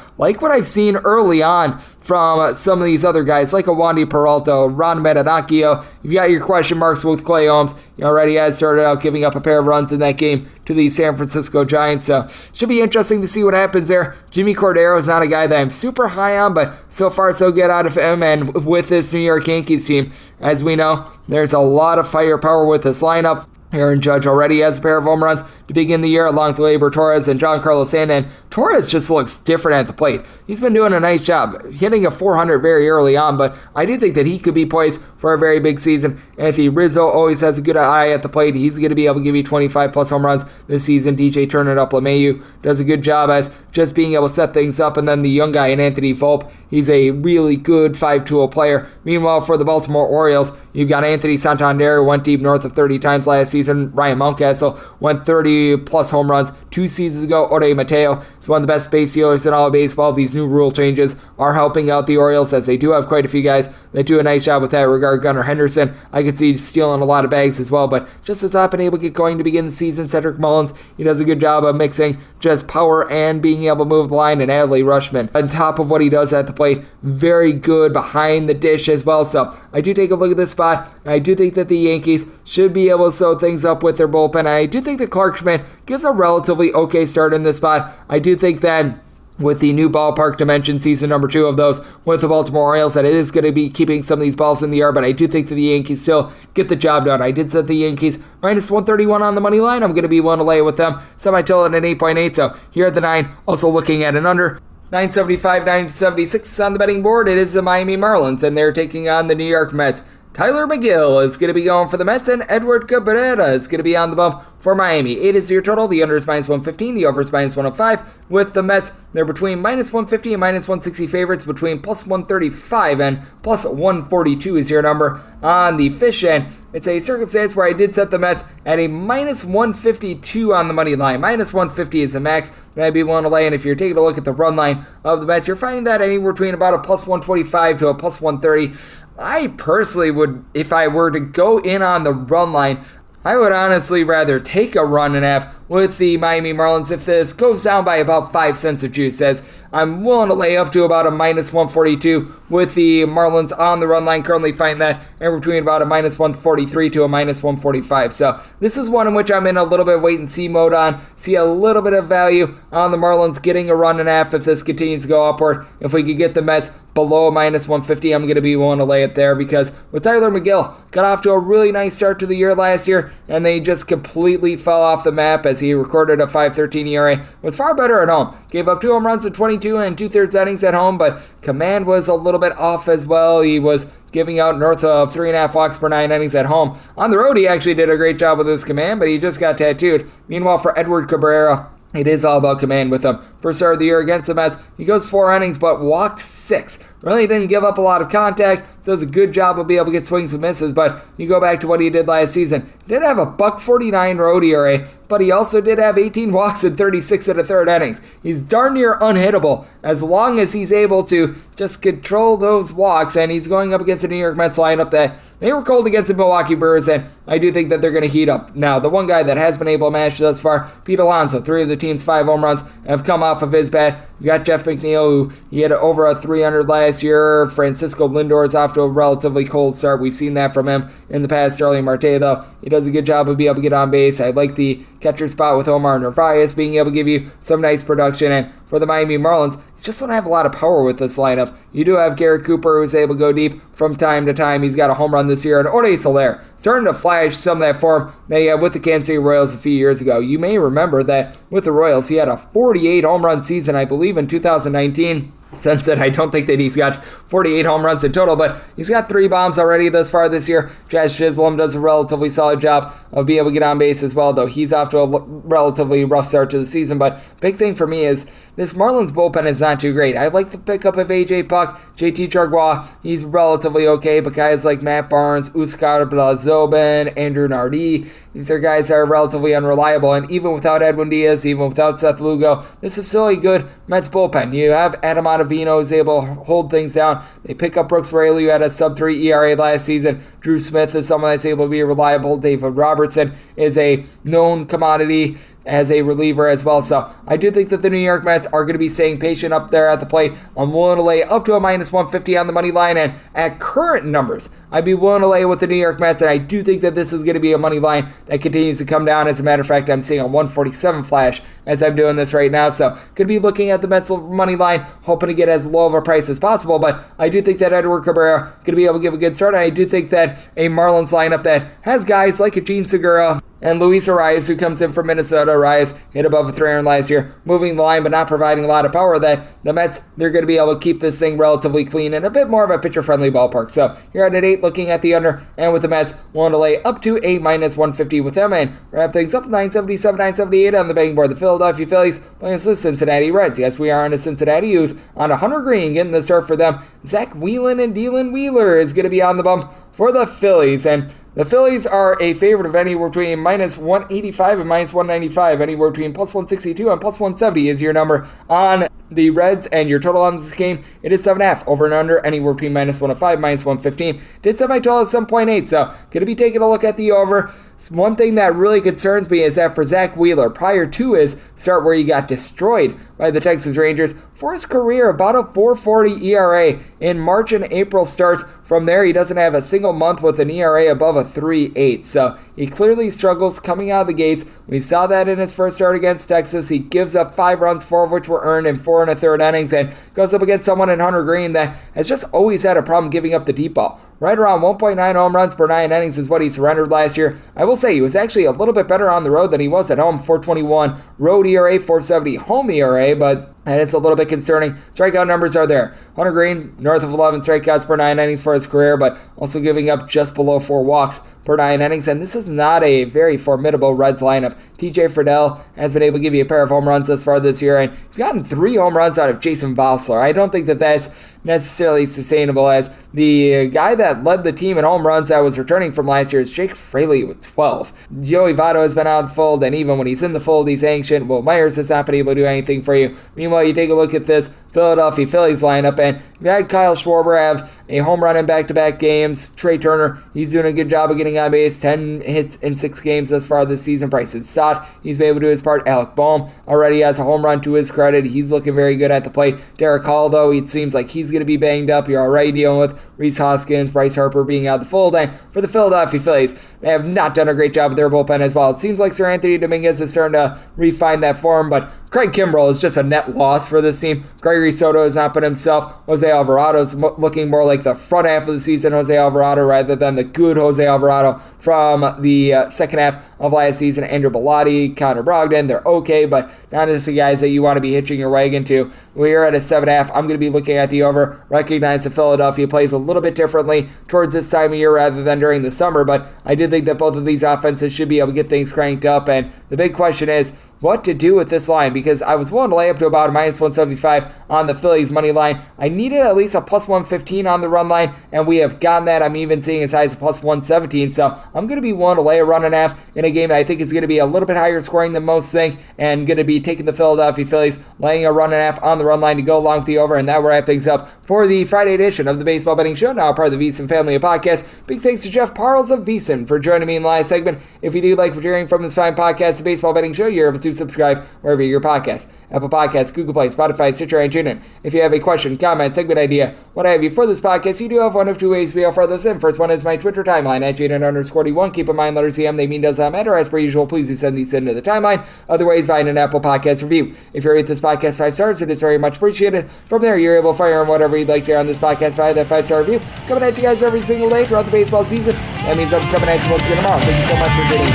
like what I've seen early on from some of these other guys, like a Wandy Peralta, Ron Metanacchio, you've got your question marks with Clay Holmes. He already has started out giving up a pair of runs in that game to the San Francisco Giants, so should be interesting to see what happens there. Jimmy Cordero is not a guy that I'm super high on, but so far so good out of him, and with this New York Yankees team, as we know, there's a lot of firepower with this lineup. Aaron Judge already has a pair of home runs to begin the year along with Gleyber Torres and Giancarlo Stanton. And Torres just looks different at the plate. He's been doing a nice job hitting a 400 very early on, but I do think that he could be poised for a very big season. Anthony Rizzo always has a good eye at the plate. He's going to be able to give you 25 plus home runs this season. DJ Turner up LeMahieu does a good job as just being able to set things up. And then the young guy in Anthony Volpe, he's a really good 5-tool player. Meanwhile, for the Baltimore Orioles, you've got Anthony Santander, who went deep north of 30 times last season. Ryan Mountcastle went 30 plus home runs 2 seasons ago. Ode Mateo is one of the best base stealers in all of baseball. These new rule changes are helping out the Orioles, as they do have quite a few guys that do a nice job with that regard. Gunnar Henderson, I could see stealing a lot of bags as well, but just has not been able to get going to begin the season. Cedric Mullins, he does a good job of mixing just power and being able to move the line. And Adley Rutschman, on top of what he does at the plate, very good behind the dish as well. So I do take a look at this spot. I do think that the Yankees should be able to sew things up with their bullpen. And I do think that Clark Schmidt gives a relatively okay start in this spot. I do think that with the new ballpark dimension, season number 2 of those with the Baltimore Orioles, that it is going to be keeping some of these balls in the air, but I do think that the Yankees still get the job done. I did set the Yankees minus 131 on the money line. I'm going to be willing to lay it with them. Semi-total at 8.8, so here at the 9, also looking at an under. 975, 976 on the betting board. It is the Miami Marlins, and they're taking on the New York Mets. Tyler McGill is going to be going for the Mets, and Edward Cabrera is going to be on the bump for Miami. 8 is your total. The under is minus 115. The over is minus 105. With the Mets, they're between minus 150 and minus 160 favorites, between plus 135 and plus 142 is your number on the fish end. It's a circumstance where I did set the Mets at a minus 152 on the money line. Minus 150 is the max that I'd be willing to lay, and if you're taking a look at the run line of the Mets, you're finding that anywhere between about a plus 125 to a plus 130. I personally would, if I were to go in on the run line, I would honestly rather take a run and a half with the Miami Marlins if this goes down by about 5 cents of juice, as I'm willing to lay up to about a minus 142 with the Marlins on the run line, currently finding that in between about a minus 143 to a minus 145. So this is one in which I'm in a little bit of wait and see mode on. See a little bit of value on the Marlins getting a run and a half if this continues to go upward. If we could get the Mets below minus 150, I'm going to be willing to lay it there, because with Tyler McGill, got off to a really nice start to the year last year, and they just completely fell off the map as he recorded a 5.13 ERA. Was far better at home. Gave up 2 home runs in 22 and 2/3 innings at home, but command was a little bit off as well. He was giving out north of 3.5 walks per 9 innings at home. On the road, he actually did a great job with his command, but he just got tattooed. Meanwhile, for Edward Cabrera, it is all about command with him. First start of the year against the Mets, he goes 4 innings but walked 6. Really didn't give up a lot of contact. Does a good job of being able to get swings and misses, but you go back to what he did last season. He did have a $1.49 road ERA, but he also did have 18 walks in 36 1/3 innings. He's darn near unhittable as long as he's able to just control those walks, and he's going up against the New York Mets lineup that they were cold against the Milwaukee Brewers, and I do think that they're going to heat up. Now, the one guy that has been able to match thus far, Pete Alonso. 3 of the team's 5 home runs have come off of his bat. You got Jeff McNeil, who he had over a 300 last last year. Francisco Lindor is off to a relatively cold start. We've seen that from him in the past. Starling Marte, though, he does a good job of being able to get on base. I like the catcher spot with Omar Narvaez being able to give you some nice production. And for the Miami Marlins, you just don't have a lot of power with this lineup. You do have Garrett Cooper, who's able to go deep from time to time. He's got a home run this year. And Ode Soler starting to flash some of that form that he had with the Kansas City Royals a few years ago. You may remember that with the Royals, he had a 48 home run season, I believe, in 2019. Since then, I don't think that he's got 48 home runs in total, but he's got 3 bombs already thus far this year. Jazz Chisholm does a relatively solid job of being able to get on base as well, though he's off to a relatively rough start to the season. But big thing for me is this Marlins bullpen is not too great. I like the pickup of A.J. Puck, J.T. Chargois. He's relatively okay, but guys like Matt Barnes, Oscar Blazobin, Andrew Nardi, these are guys that are relatively unreliable. And even without Edwin Diaz, even without Seth Lugo, this is still a good Mets bullpen. You have Adam Ottavino is able to hold things down. They pick up Brooks Raley, who had a sub-3 ERA last season. Drew Smith is someone that's able to be reliable. David Robertson is a known commodity as a reliever as well. So I do think that the New York Mets are going to be staying patient up there at the plate. I'm willing to lay up to a minus 150 on the money line, and at current numbers, I'd be willing to lay with the New York Mets, and I do think that this is going to be a money line that continues to come down. As a matter of fact, I'm seeing a 147 flash as I'm doing this right now, so could be looking at the Mets money line, hoping to get as low of a price as possible, but I do think that Edward Cabrera going to be able to give a good start, and I do think that a Marlins lineup that has guys like a Gene Segura and Luis Arias, who comes in from Minnesota. Arias hit above a 300 last year, moving the line but not providing a lot of power, that the Mets, they're going to be able to keep this thing relatively clean and a bit more of a pitcher-friendly ballpark. So you're at an 8 looking at the under, and with the Mets, willing to lay up to a minus 150 with them, and wrap things up 977, 978 on the betting board. The Philadelphia Phillies playing the Cincinnati Reds. Yes, we are on to Cincinnati, who's on a Hunter Green getting the start for them. Zach Whelan and Dylan Wheeler is going to be on the bump for the Phillies, and the Phillies are a favorite of anywhere between minus 185 and minus 195. Anywhere between plus 162 and plus 170 is your number on the Reds, and your total on this game, it is 7.5. Over and under, anywhere between minus 105, minus 115. Did set my total at 7.8, so going to be taking a look at the over. One thing that really concerns me is that for Zach Wheeler, prior to his start where he got destroyed by the Texas Rangers, for his career, about a 4.40 ERA in March and April starts. From there, he doesn't have a single month with an ERA above a 3.8, so he clearly struggles coming out of the gates. We saw that in his first start against Texas. He gives up 5 runs, 4 of which were earned in 4 1/3 innings, and goes up against someone in Hunter Green that has just always had a problem giving up the deep ball. Right around 1.9 home runs per 9 innings is what he surrendered last year. I will say he was actually a little bit better on the road than he was at home. 4.21 road ERA, 4.70 home ERA, but and it's a little bit concerning. Strikeout numbers are there. Hunter Green, north of 11 strikeouts per 9 innings for his career, but also giving up just below 4 walks per 9 innings, and this is not a very formidable Reds lineup. TJ Friedel has been able to give you a pair of home runs thus far this year, and you've gotten 3 home runs out of Jason Vossler. I don't think that that's necessarily sustainable, as the guy that led the team in home runs that was returning from last year is Jake Fraley with 12. Joey Votto has been out of the fold, and even when he's in the fold, he's ancient. Will Myers has not been able to do anything for you. Meanwhile, you take a look at this Philadelphia Phillies lineup, and you've had Kyle Schwarber have a home run in back-to-back games. Trey Turner, he's doing a good job of getting on base. 10 hits in 6 games thus far this season. Bryson Stott, he's been able to do his part. Alec Boehm already has a home run to his credit. He's looking very good at the plate. Derek Hall, though, it seems like he's going to be banged up. You're already dealing with Rhys Hoskins, Bryce Harper being out of the fold. And for the Philadelphia Phillies, they have not done a great job with their bullpen as well. It seems like Sir Anthony Dominguez is starting to refine that form, but Craig Kimbrell is just a net loss for this team. Gregory Soto has not been himself. Jose Alvarado is looking more like the front half of the season Jose Alvarado rather than the good Jose Alvarado from the second half of last season. Andrew Bellotti, Connor Brogdon, they're okay, but not just the guys that you want to be hitching your wagon to. We're at a 7.5. I'm going to be looking at the over. Recognize that Philadelphia plays a little bit differently towards this time of year rather than during the summer, but I do think that both of these offenses should be able to get things cranked up, and the big question is what to do with this line, because I was willing to lay up to about a minus 175 on the Phillies money line. I needed at least a plus 115 on the run line, and we have gotten that. I'm even seeing as high as a plus 117, so I'm going to be willing to lay a run and a half in a game that I think is going to be a little bit higher scoring than most think, and going to be taking the Philadelphia Phillies, laying a run and a half on the run line to go along with the over, and that will wrap things up for the Friday edition of the Baseball Betting Show, now part of the VSiN family of podcasts. Big thanks to Jeff Parles of VSiN for joining me in the live segment. If you do like what you're hearing from this fine podcast, the Baseball Betting Show, you're able to to subscribe wherever your podcast. Apple Podcasts, Google Play, Spotify, Stitcher, and TuneIn. If you have a question, comment, segment idea, what have you for this podcast, you do have one of two ways we offer those in. First one is my Twitter timeline at Jaden_41. Keep in mind, letters EM, they mean does not matter. As per usual, please do send these into the timeline. Other ways, find an Apple Podcast review. If you rate this podcast 5 stars, it is very much appreciated. From there, you're able to fire on whatever you'd like to hear on this podcast via that 5-star review. Coming at you guys every single day throughout the baseball season. That means I'm coming at you once again tomorrow. Thank you so much for tuning in.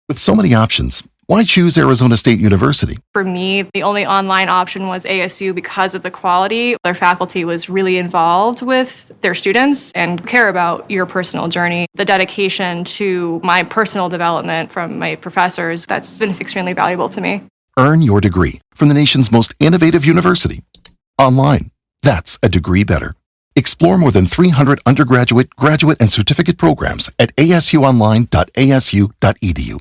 With so many options, why choose Arizona State University? For me, the only online option was ASU because of the quality. Their faculty was really involved with their students and care about your personal journey. The dedication to my personal development from my professors, that's been extremely valuable to me. Earn your degree from the nation's most innovative university. Online. That's a degree better. Explore more than 300 undergraduate, graduate, and certificate programs at asuonline.asu.edu.